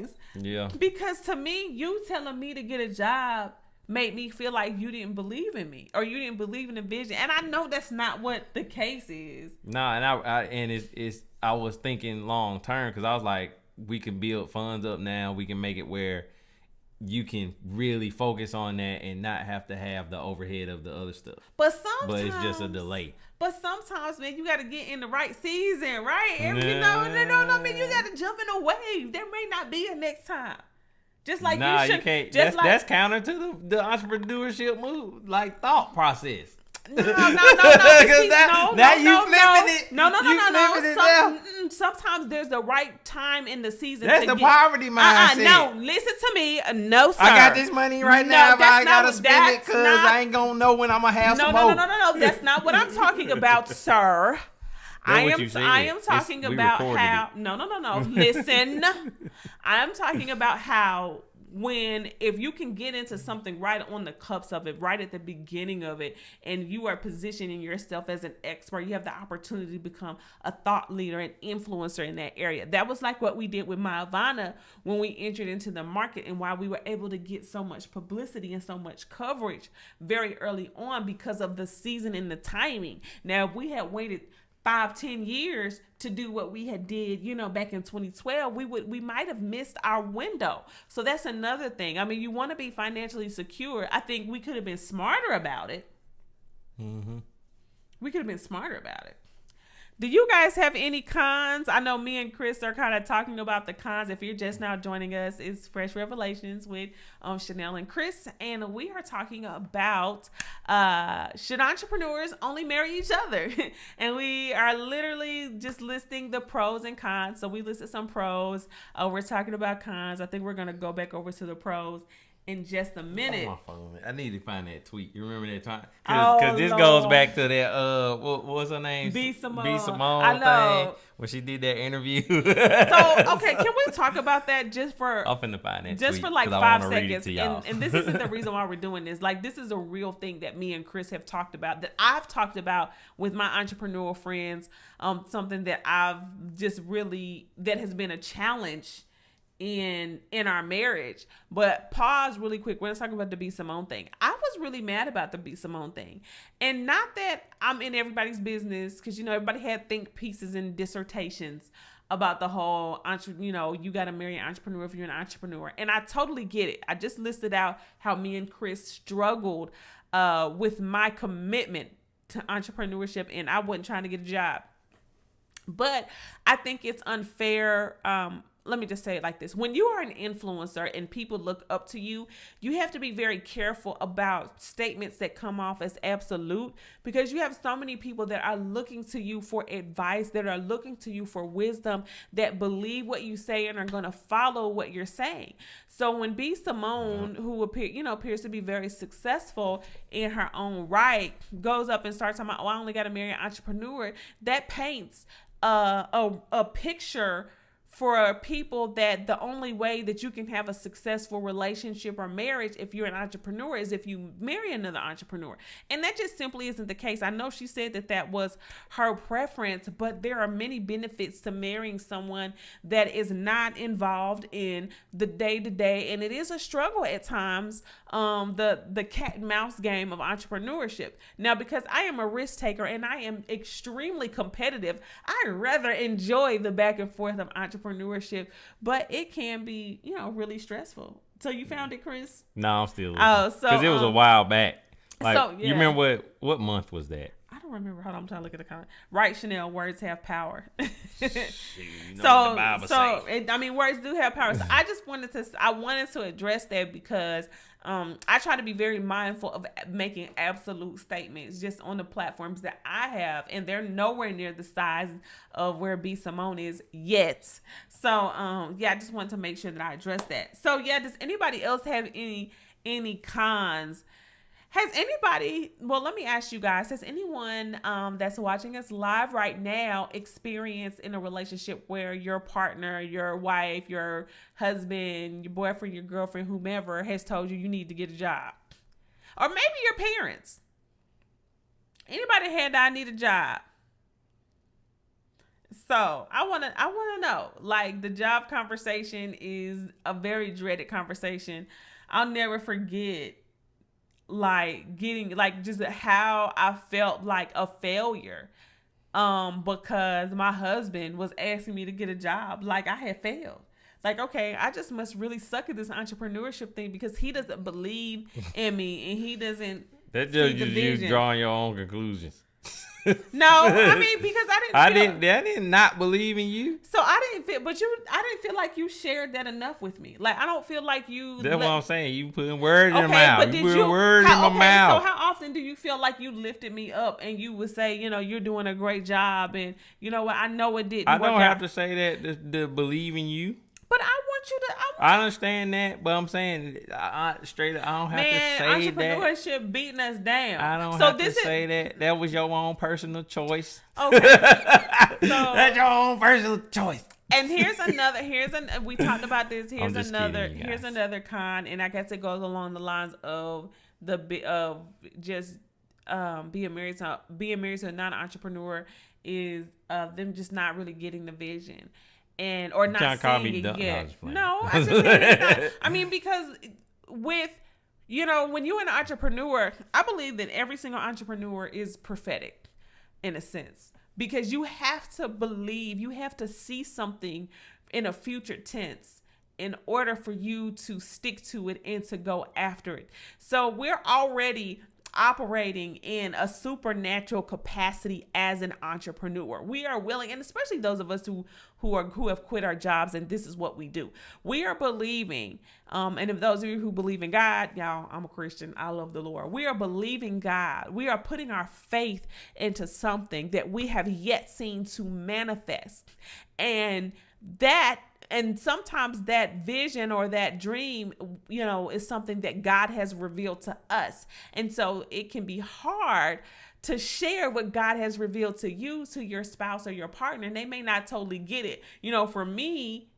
traumatized. Yeah. Because to me, you telling me to get a job made me feel like you didn't believe in me, or you didn't believe in the vision. And I know that's not what the case is. No, and I was thinking long term, because I was like, we can build funds up now. We can make it where you can really focus on that and not have to have the overhead of the other stuff. But it's just a delay. But sometimes, man, you got to get in the right season, right? And you got to jump in a wave. There may not be a next time. Just like you can't. That's counter to the entrepreneurship move, like thought process. No. Now you flipping it. No. Sometimes there's the right time in the season. That's the poverty mindset. No, listen to me. No, sir. I got this money right now, but I gotta spend it because I ain't gonna know when I'm gonna have some more. No. That's not what I'm talking about, sir. I am talking about how. No. Listen, I'm talking about how when if you can get into something right on the cups of it, right at the beginning of it, and you are positioning yourself as an expert, you have the opportunity to become a thought leader and influencer in that area. That was like what we did with Maivana when we entered into the market, and why we were able to get so much publicity and so much coverage very early on because of the season and the timing. Now, if we had waited 5-10 years to do what we had did, back in 2012, we might have missed our window. So that's another thing. I mean, you want to be financially secure. I think we could have been smarter about it. We could have been smarter about it. Do you guys have any cons? I know me and Chris are kind of talking about the cons. If you're just now joining us, it's Fresh Revelations with Chanel and Chris. And we are talking about should entrepreneurs only marry each other? And we are literally just listing the pros and cons. So we listed some pros. We're talking about cons. I think we're going to go back over to the pros in just a minute. Oh, my phone. I need to find that tweet. You remember that time? Because this goes back to that, what was her name? B. Simone. I know. Thing when she did that interview. So, okay, can we talk about that just for... I'm finna find that just tweet, for like 5 seconds. And this isn't the reason why we're doing this. Like, this is a real thing that me and Chris have talked about, that I've talked about with my entrepreneurial friends. Something that I've just really... that has been a challenge in our marriage. But pause really quick. We're talking about the B. Simone thing. I was really mad about the B. Simone thing. And not that I'm in everybody's business, because, everybody had think pieces and dissertations about the whole, you got to marry an entrepreneur if you're an entrepreneur. And I totally get it. I just listed out how me and Chris struggled with my commitment to entrepreneurship, and I wasn't trying to get a job. But I think it's unfair. Let me just say it like this. When you are an influencer and people look up to you, you have to be very careful about statements that come off as absolute, because you have so many people that are looking to you for advice, that are looking to you for wisdom, that believe what you say and are going to follow what you're saying. So when B. Simone, who appears to be very successful in her own right, goes up and starts talking about, I only got to marry an entrepreneur, that paints a picture for people that the only way that you can have a successful relationship or marriage if you're an entrepreneur is if you marry another entrepreneur. And that just simply isn't the case. I know she said that was her preference, but there are many benefits to marrying someone that is not involved in the day-to-day. And it is a struggle at times, the cat and mouse game of entrepreneurship. Now, because I am a risk taker and I am extremely competitive, I rather enjoy the back and forth of entrepreneurship, but it can be, really stressful. So you found it, Chris? No, I'm still looking. Oh, so because it was a while back. Like, so, yeah. You remember what month was that? I don't remember. Hold on, I'm trying to look at the comment. Right, Chanel, words have power. Shoot, what the Bible say. Words do have power. So I wanted to address that because I try to be very mindful of making absolute statements just on the platforms that I have, and they're nowhere near the size of where B. Simone is yet. So, I just wanted to make sure that I address that. So, does anybody else have any cons? Has anybody, let me ask you guys, has anyone that's watching us live right now experienced in a relationship where your partner, your wife, your husband, your boyfriend, your girlfriend, whomever has told you need to get a job? Or maybe your parents. Anybody had I need a job? So I want to know, like, the job conversation is a very dreaded conversation. I'll never forget just how I felt like a failure because my husband was asking me to get a job like I had failed. Like, okay, I just must really suck at this entrepreneurship thing because he doesn't believe in me and he doesn't. That just you drawing your own conclusions. No, I mean, because I did not believe in you. So I didn't feel like you shared that enough with me. Like, I don't feel like you. That's what I'm saying. You putting words in my mouth. But you putting words in my mouth. So how often do you feel like you lifted me up and you would say, you're doing a great job, and you know what? I know it didn't. I don't have to say that to believe in you. But I want you to. I understand that, but I'm saying straight up, I don't have to say that. Entrepreneurship beating us down. I don't have to say that. That was your own personal choice. Okay. That's your own personal choice. And we talked about this. I'm just kidding, you Here's guys. another con, and I guess it goes along the lines of just being married to a non-entrepreneur is them just not really getting the vision or not trying to call seeing me it dumb? yet. No, No, I just said it's not. I mean, because with when you're an entrepreneur, I believe that every single entrepreneur is prophetic in a sense, because you have to believe, you have to see something in a future tense in order for you to stick to it and to go after it. So we're already operating in a supernatural capacity as an entrepreneur. We are willing, and especially those of us who have quit our jobs and this is what we do. We are believing, and if those of you who believe in God, y'all, I'm a Christian, I love the Lord. We are believing God. We are putting our faith into something that we have yet seen to manifest. And sometimes that vision or that dream, is something that God has revealed to us. And so it can be hard to share what God has revealed to you, to your spouse or your partner. And they may not totally get it. For me,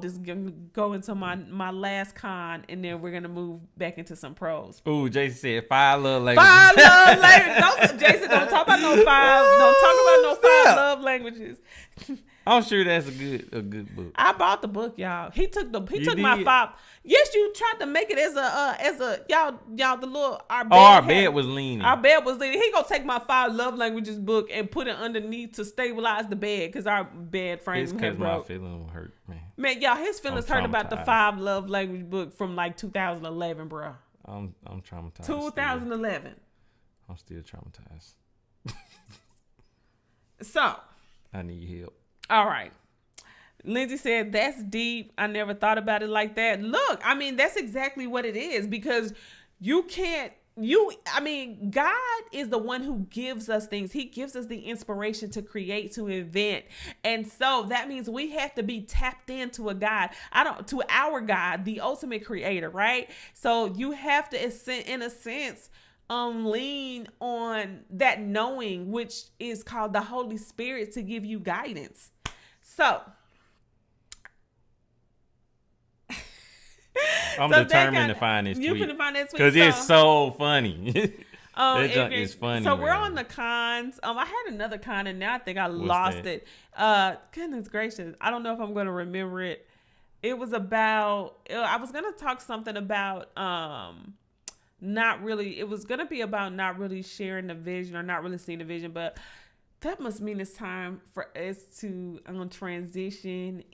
this is going to go into my last con, and then we're going to move back into some pros. Ooh, Jason said 5 love languages. 5 love languages. Jason, don't talk about no 5. Don't talk about no 5 love languages. I'm sure that's a good book. I bought the book, y'all. He took my did? 5. Yes, you tried to make it as a y'all the little our bed. Our bed was leaning. Our bed was leaning. He gonna take my 5 love languages book and put it underneath to stabilize the bed because our bed frame It's had because my broke. feelings hurt, man. Man, y'all, his feelings I'm hurt about the traumatized. 5 love language book from like 2011, bro. I'm traumatized. 2011. I'm still traumatized. So, I need help. all right. Lindsay said, that's deep. I never thought about it like that. Look, I mean, that's exactly what it is, because God is the one who gives us things. He gives us the inspiration to create, to invent. And so that means we have to be tapped into to our God, the ultimate creator, right? So you have to, in a sense, lean on that knowing, which is called the Holy Spirit, to give you guidance. So I'm determined to find this tweet. You can find that tweet because it's so funny. That junk is funny. So we're man. on the cons. I had another con, and now I think I What's lost that? it. Goodness gracious, I don't know if I'm going to remember it. It was about. I was going to talk something about. Not really. It was going to be about not really sharing the vision or not really seeing the vision, but that must mean it's time for us to transition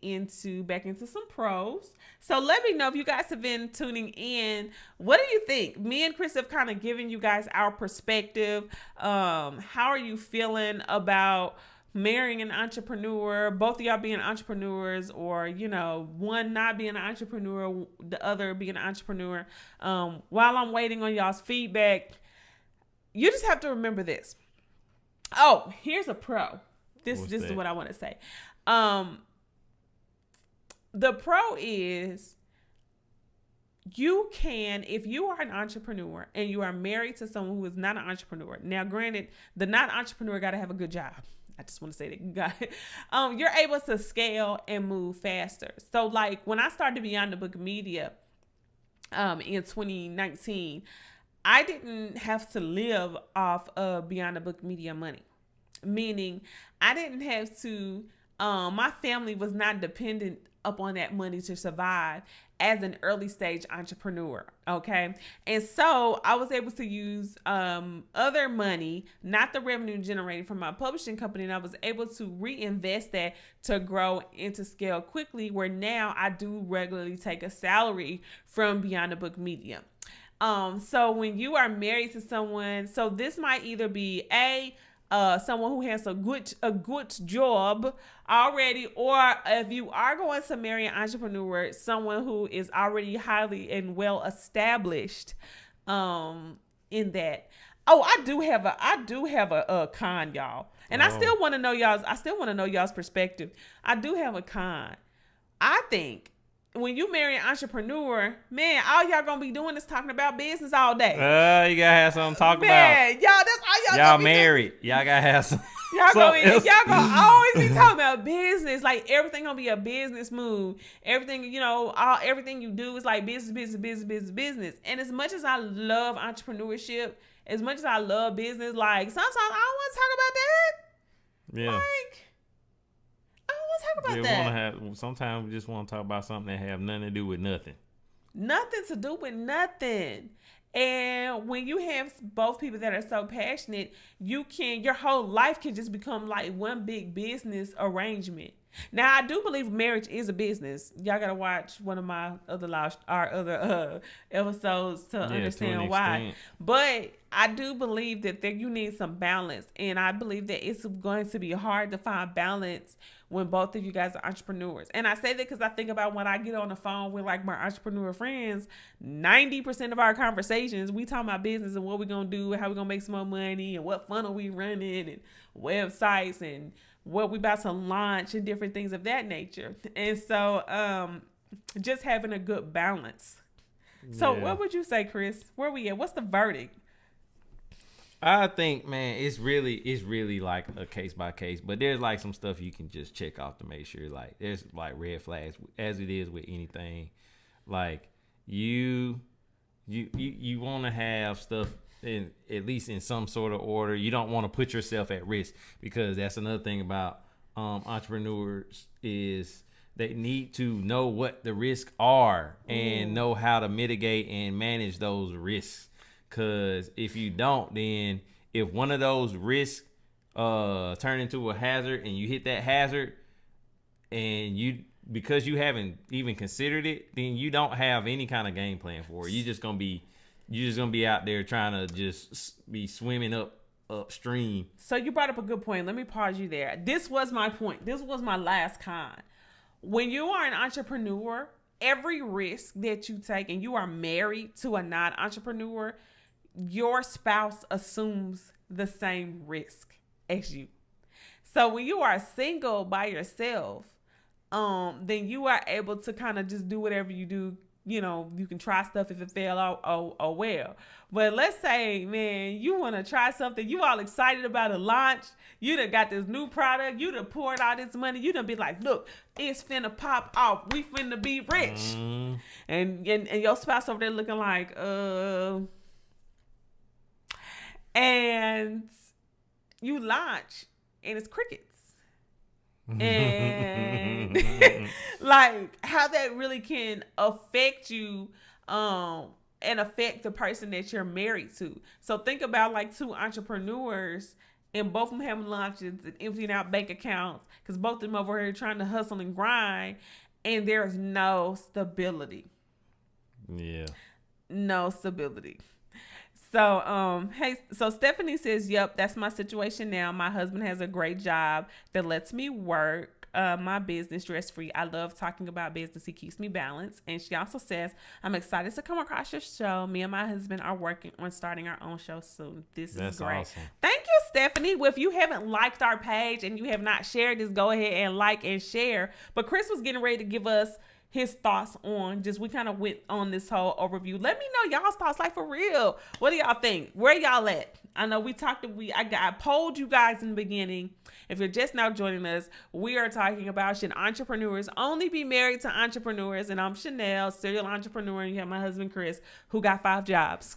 back into some pros. So let me know if you guys have been tuning in. What do you think? Me and Chris have kind of given you guys our perspective. How are you feeling about marrying an entrepreneur, both of y'all being entrepreneurs, or one not being an entrepreneur, the other being an entrepreneur? While I'm waiting on y'all's feedback, you just have to remember this. Oh, here's a pro. This is what I want to say. The pro is you can, if you are an entrepreneur and you are married to someone who is not an entrepreneur. Now, granted, the not entrepreneur got to have a good job. I just want to say that you're able to scale and move faster. So like when I started Beyond the Book Media in 2019, I didn't have to live off of Beyond the Book Media money. Meaning I didn't have to, my family was not dependent upon that money to survive as an early stage entrepreneur. Okay. And so I was able to use other money, not the revenue generated from my publishing company. And I was able to reinvest that to grow and to scale quickly, where now I do regularly take a salary from Beyond the Book Media. So when you are married to someone, so this might either be someone who has a good job already, or if you are going to marry an entrepreneur, someone who is already highly and well established in that. Oh, I do have a con, y'all. And I still want to know y'all's perspective. I do have a con. I think when you marry an entrepreneur, man, all y'all gonna be doing is talking about business all day. You gotta have something to talk about. Man, y'all, that's all y'all Y'all married. Y'all gotta have some. Y'all gonna always be talking about business. Like everything gonna be a business move. Everything, everything you do is like business. And as much as I love entrepreneurship, as much as I love business, like sometimes I don't want to talk about that. Yeah. Like, I don't want to talk about that. Sometimes we just want to talk about something that have nothing to do with nothing. Nothing to do with nothing. And when you have both people that are so passionate, your whole life can just become like one big business arrangement. Now, I do believe marriage is a business. Y'all gotta watch one of my other episodes to understand why. But I do believe that you need some balance, and I believe that it's going to be hard to find balance when both of you guys are entrepreneurs. And I say that because I think about when I get on the phone with like my entrepreneur friends, 90% of our conversations, we talk about business and what we're going to do, how we're going to make some more money, and what funnel we running, and websites, and what we about to launch, and different things of that nature. And so just having a good balance. So what would you say, Chris? Where we at? What's the verdict? I think, man, it's really like a case by case, but there's like some stuff you can just check off to make sure, like there's like red flags as it is with anything. Like you want to have stuff in at least in some sort of order. You don't want to put yourself at risk, because that's another thing about entrepreneurs is they need to know what the risks are and know how to mitigate and manage those risks. Because if you don't, then if one of those risks turn into a hazard and you hit that hazard, and because you haven't even considered it, then you don't have any kind of game plan for it. You're just gonna be out there trying to just be swimming upstream. So you brought up a good point. Let me pause you there. This was my point. This was my last con. When you are an entrepreneur, every risk that you take, and you are married to a non-entrepreneur, your spouse assumes the same risk as you. So when you are single by yourself, then you are able to kind of just do whatever you do. You can try stuff if it fail or well. But let's say, man, you want to try something. You all excited about a launch. You done got this new product. You done poured all this money. You done be like, look, it's finna pop off. We finna be rich. And your spouse over there looking like, and you launch and it's crickets. And like how that really can affect you and affect the person that you're married to. So think about like two entrepreneurs, and both of them having launches and emptying out bank accounts, because both of them over here trying to hustle and grind, and there's no stability. No stability. So, so Stephanie says, yep, that's my situation now. My husband has a great job that lets me work my business stress-free. I love talking about business. He keeps me balanced. And she also says, I'm excited to come across your show. Me and my husband are working on starting our own show soon. That's great. Awesome. Thank you, Stephanie. Well, if you haven't liked our page and you have not shared this, go ahead and like and share. But Chris was getting ready to give us his thoughts on we kind of went on this whole overview. Let me know y'all's thoughts, like for real. What do y'all think? Where y'all at? I know I polled you guys in the beginning. If you're just now joining us, we are talking about, should entrepreneurs only be married to entrepreneurs? And I'm Chanel, serial entrepreneur, and you have my husband Chris, who got 5 jobs.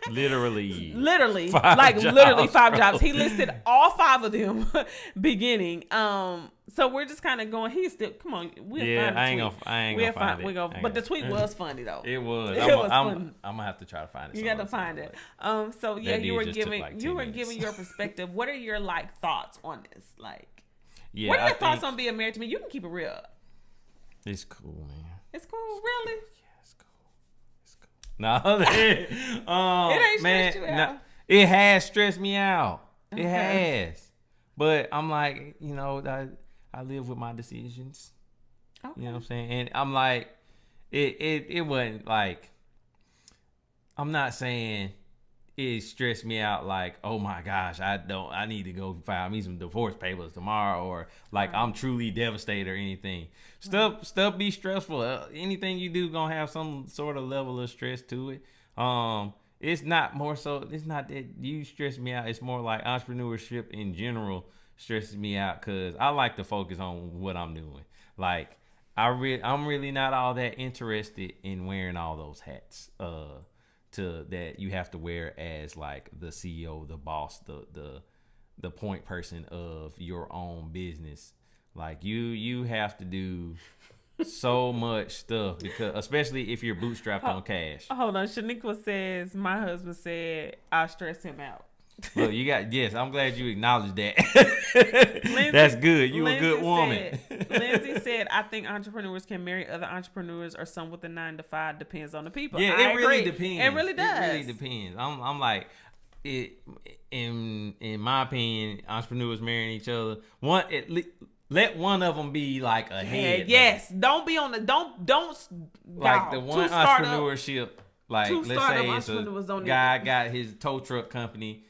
Literally 5 jobs. He listed all 5 of them beginning. So we're just kind of going. He's still, come on. I ain't gonna find it. But the tweet was funny though. It was. I'm gonna have to try to find it. You got to find it. So yeah, you were giving your perspective. What are your like thoughts on this? Like, what are your thoughts on being married to me? You can keep it real. It's cool, man. It's cool, really. Yeah, it's cool. No, it ain't stressed you out. It has stressed me out. Okay. It has. But I'm like, I live with my decisions. Okay. You know what I'm saying? And I'm like, it wasn't like, I'm not saying it stressed me out like, oh my gosh, I need to go file me some divorce papers tomorrow, or like I'm truly devastated or anything. Stuff be stressful. Anything you do gonna have some sort of level of stress to it. It's not that you stress me out. It's more like entrepreneurship in general stresses me out because I like to focus on what I'm doing. Like I'm really not all that interested in wearing all those hats. To that you have to wear as like the CEO, the boss, the point person of your own business. Like you have to do so much stuff because especially if you're bootstrapped on cash. Hold on, Shaniqua says my husband said I stress him out. Look, yes, I'm glad you acknowledged that. That's good. You a good woman. Lindsay said, I think entrepreneurs can marry other entrepreneurs or some with a 9-to-5. Depends on the people. Yeah, I it really agree. depends. It really does. It really depends. I'm like, in my opinion, entrepreneurs marrying each other. Let one of them be like a head. Yes, don't be on the don't like the one entrepreneurship. Like let's say it's a guy got his tow truck company.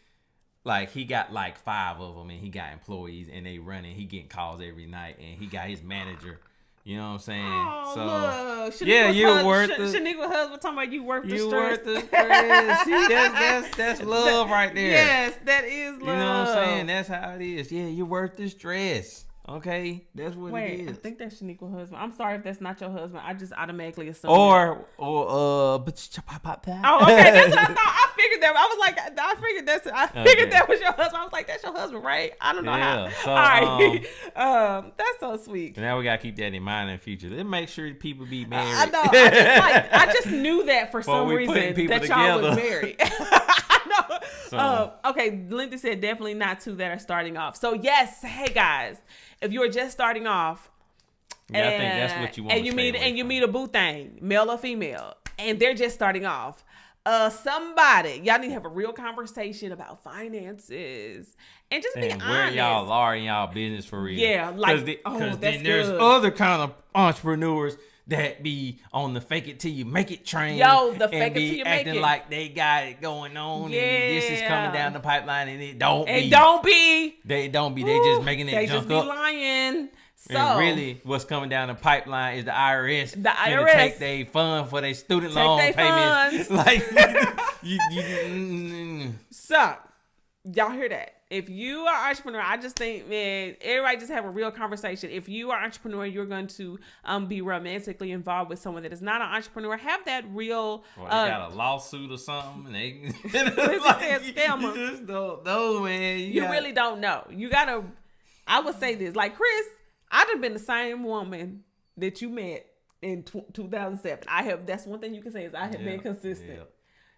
Like he got like 5 of them and he got employees and they running. He getting calls every night and he got his manager. You know what I'm saying? Oh, so yeah, you're worth it. Shaniqua husband talking about you worth the stress. You worth the stress. See, that's love right there. Yes, that is love. You know what I'm saying? That's how it is. Yeah, you're worth the stress. Okay, that's what it is. I think that's Shaniqua husband. I'm sorry if that's not your husband. I just automatically assumed. But oh, okay, that's what I thought. I figured that. I was like, I figured that was your husband. I was like, that's your husband, right? I don't know how. So, all right, that's so sweet. Now we gotta keep that in mind in the future. Let's make sure people be married. I know. I just knew that for some reason that y'all was married. Okay, Lindsay said definitely not 2 that are starting off. So yes, hey guys, if you're just starting off, I think that's what you want. And you meet a boo thing, male or female, and they're just starting off. Somebody, y'all need to have a real conversation about finances and just be honest. Where y'all are in y'all business for real. Yeah, like because then there's other kind of entrepreneurs that be on the fake it till you make it train. Yo, the fake it till you make it. Acting like they got it going on and this is coming down the pipeline and it don't be. They don't be. They just making it they junk just be up. lying. So, and really, what's coming down the pipeline is the IRS. The IRS take their fund for their student loan payments. Like, So, y'all hear that? If you are an entrepreneur, I just think, man, everybody just have a real conversation. If you are an entrepreneur, you're going to be romantically involved with someone that is not an entrepreneur. Have that real. Well, they got a lawsuit or something. And they scammer. You just don't know, man. You really don't know. You gotta. I would say this, like Chris. I'd have been the same woman that you met in 2007. That's one thing you can say is I have been consistent. Yeah.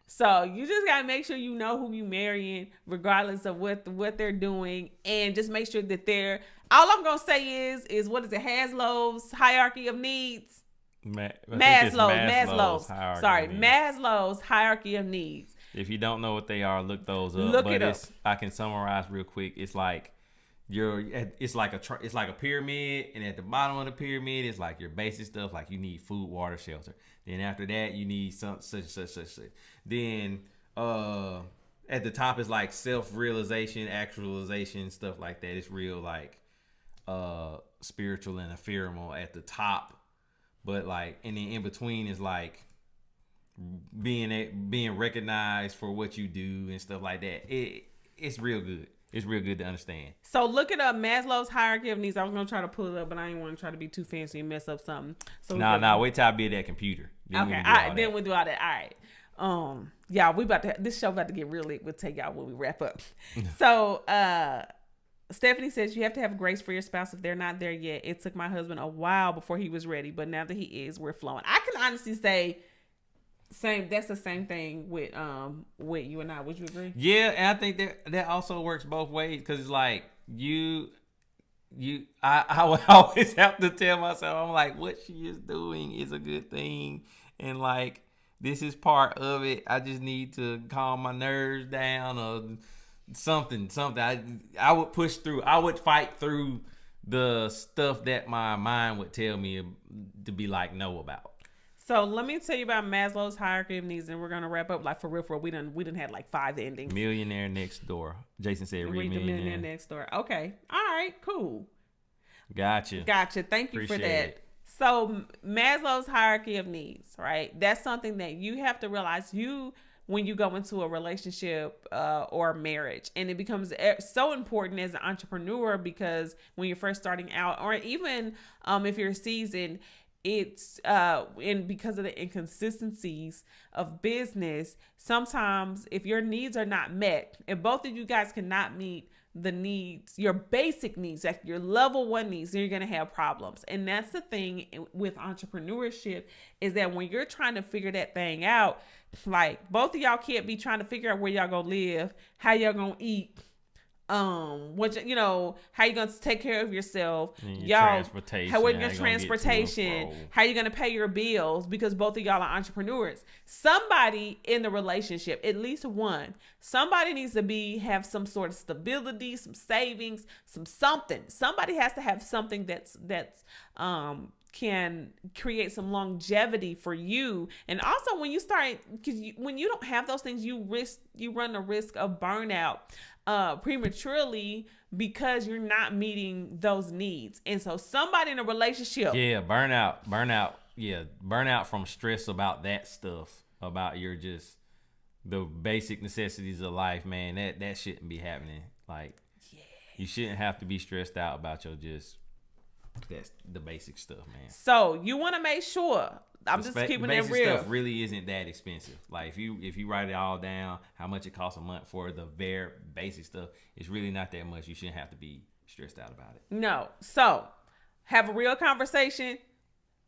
So you just gotta make sure you know who you marrying, regardless of what they're doing, and just make sure that they're. All I'm gonna say is what is it? Maslow's hierarchy of needs. Maslow's. Maslow's hierarchy of needs. If you don't know what they are, look those up. I can summarize real quick. It's like. It's like a pyramid, and at the bottom of the pyramid is like your basic stuff, like you need food, water, shelter. Then after that you need such. Then at the top is like self-realization, actualization, stuff like that. It's real like spiritual and ephemeral at the top, but like and then in between is like being recognized for what you do and stuff like that. It's real good. It's real good to understand. So look it up, Maslow's hierarchy of needs. I was gonna try to pull it up, but I didn't want to try to be too fancy and mess up something. So wait till I be at that computer. Then all right. Then we'll do all that. All right. Yeah, this show about to get real lit. We'll take y'all when we wrap up. So Stephanie says you have to have grace for your spouse if they're not there yet. It took my husband a while before he was ready, but now that he is, we're flowing. I can honestly say that's the same thing with you and I. Would you agree? Yeah, and I think that also works both ways because it's like I would always have to tell myself, I'm like, what she is doing is a good thing, and like this is part of it. I just need to calm my nerves down or something. I would push through. I would fight through the stuff that my mind would tell me to be like no about. So let me tell you about Maslow's hierarchy of needs, and we're gonna wrap up like for real. We done had like 5 endings. Millionaire Next Door. Jason said, "Read the Millionaire Next Door." Okay, all right, cool. Gotcha. Thank you for that. So Maslow's hierarchy of needs, right? That's something that you have to realize. when you go into a relationship or a marriage. And it becomes so important as an entrepreneur, because when you're first starting out, or even if you're seasoned, it's and because of the inconsistencies of business, sometimes if your needs are not met, if both of you guys cannot meet the needs, your basic needs, like your level 1 needs, then you're going to have problems. And that's the thing with entrepreneurship, is that when you're trying to figure that thing out, like both of y'all can't be trying to figure out where y'all gonna live, how y'all gonna eat, what you know, how you gonna take care of yourself, transportation, how your transportation, how you gonna pay your bills, because both of y'all are entrepreneurs. Somebody in the relationship, at least one, somebody needs to have some sort of stability, some savings, something. Somebody has to have something that's can create some longevity for you. And also when you start, because when you don't have those things, you run the risk of burnout prematurely, because you're not meeting those needs. And so somebody in a relationship, burnout from stress about that stuff, about your just the basic necessities of life, man, that shouldn't be happening. Like, you shouldn't have to be stressed out about that's the basic stuff, man. So you want to make sure, I'm just keeping it real. Stuff really isn't that expensive. Like if you write it all down, how much it costs a month for the very basic stuff, it's really not that much. You shouldn't have to be stressed out about it. No. So have a real conversation,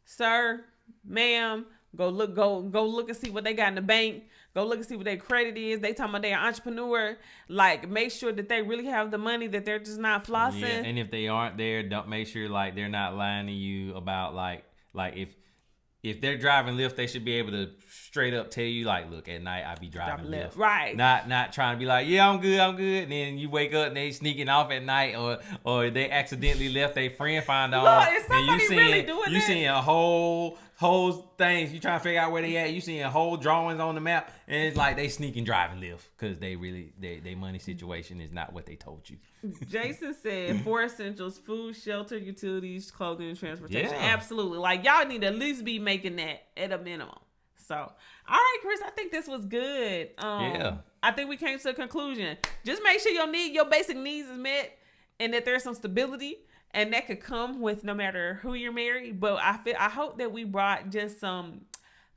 sir, ma'am. Go look and see what they got in the bank. Go look and see what their credit is. They talking about they're an entrepreneur. Like, make sure that they really have the money, that they're just not flossing. Yeah, and if they aren't there, don't make sure like they're not lying to you about like if they're driving Lyft, they should be able to straight up tell you, like, look, at night I be driving Lyft. Right. Not trying to be like, yeah, I'm good. And then you wake up and they sneaking off at night, or they accidentally left their friend find out. Lord, is somebody and really doing that? You seeing a whole things. You trying to figure out where they at. You seeing whole drawings on the map, and it's like they sneaking driving Lyft because they really their money situation is not what they told you. Jason said 4 essentials: food, shelter, utilities, clothing, and transportation. Yeah. Absolutely. Like, y'all need to at least be making that at a minimum. So, all right, Chris, I think this was good. Yeah. I think we came to a conclusion. Just make sure your basic needs is met, and that there's some stability, and that could come with no matter who you're married. But I hope that we brought just some,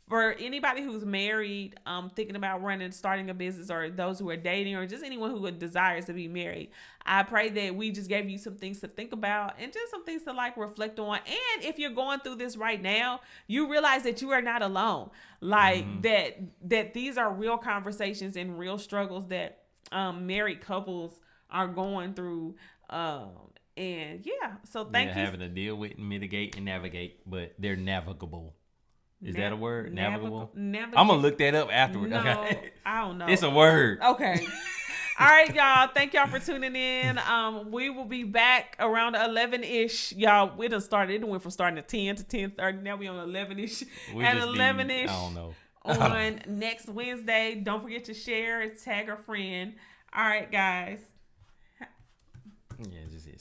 for anybody who's married, thinking about starting a business, or those who are dating, or just anyone who desires to be married. I pray that we just gave you some things to think about, and just some things to like reflect on. And if you're going through this right now, you realize that you are not alone. Like that these are real conversations and real struggles that married couples are going through. And yeah, so thank you. Having to deal with, mitigate, and navigate, but they're navigable. Is that a word? Navigable? I'm going to look that up afterward. No, okay. I don't know. It's a word. Okay. All right, y'all. Thank y'all for tuning in. We will be back around 11-ish. Y'all, we done started. It went from starting at 10 to 10:30. Now we on 11-ish. At 11-ish. I don't know. On next Wednesday. Don't forget to share, tag a friend. All right, guys. Yeah, just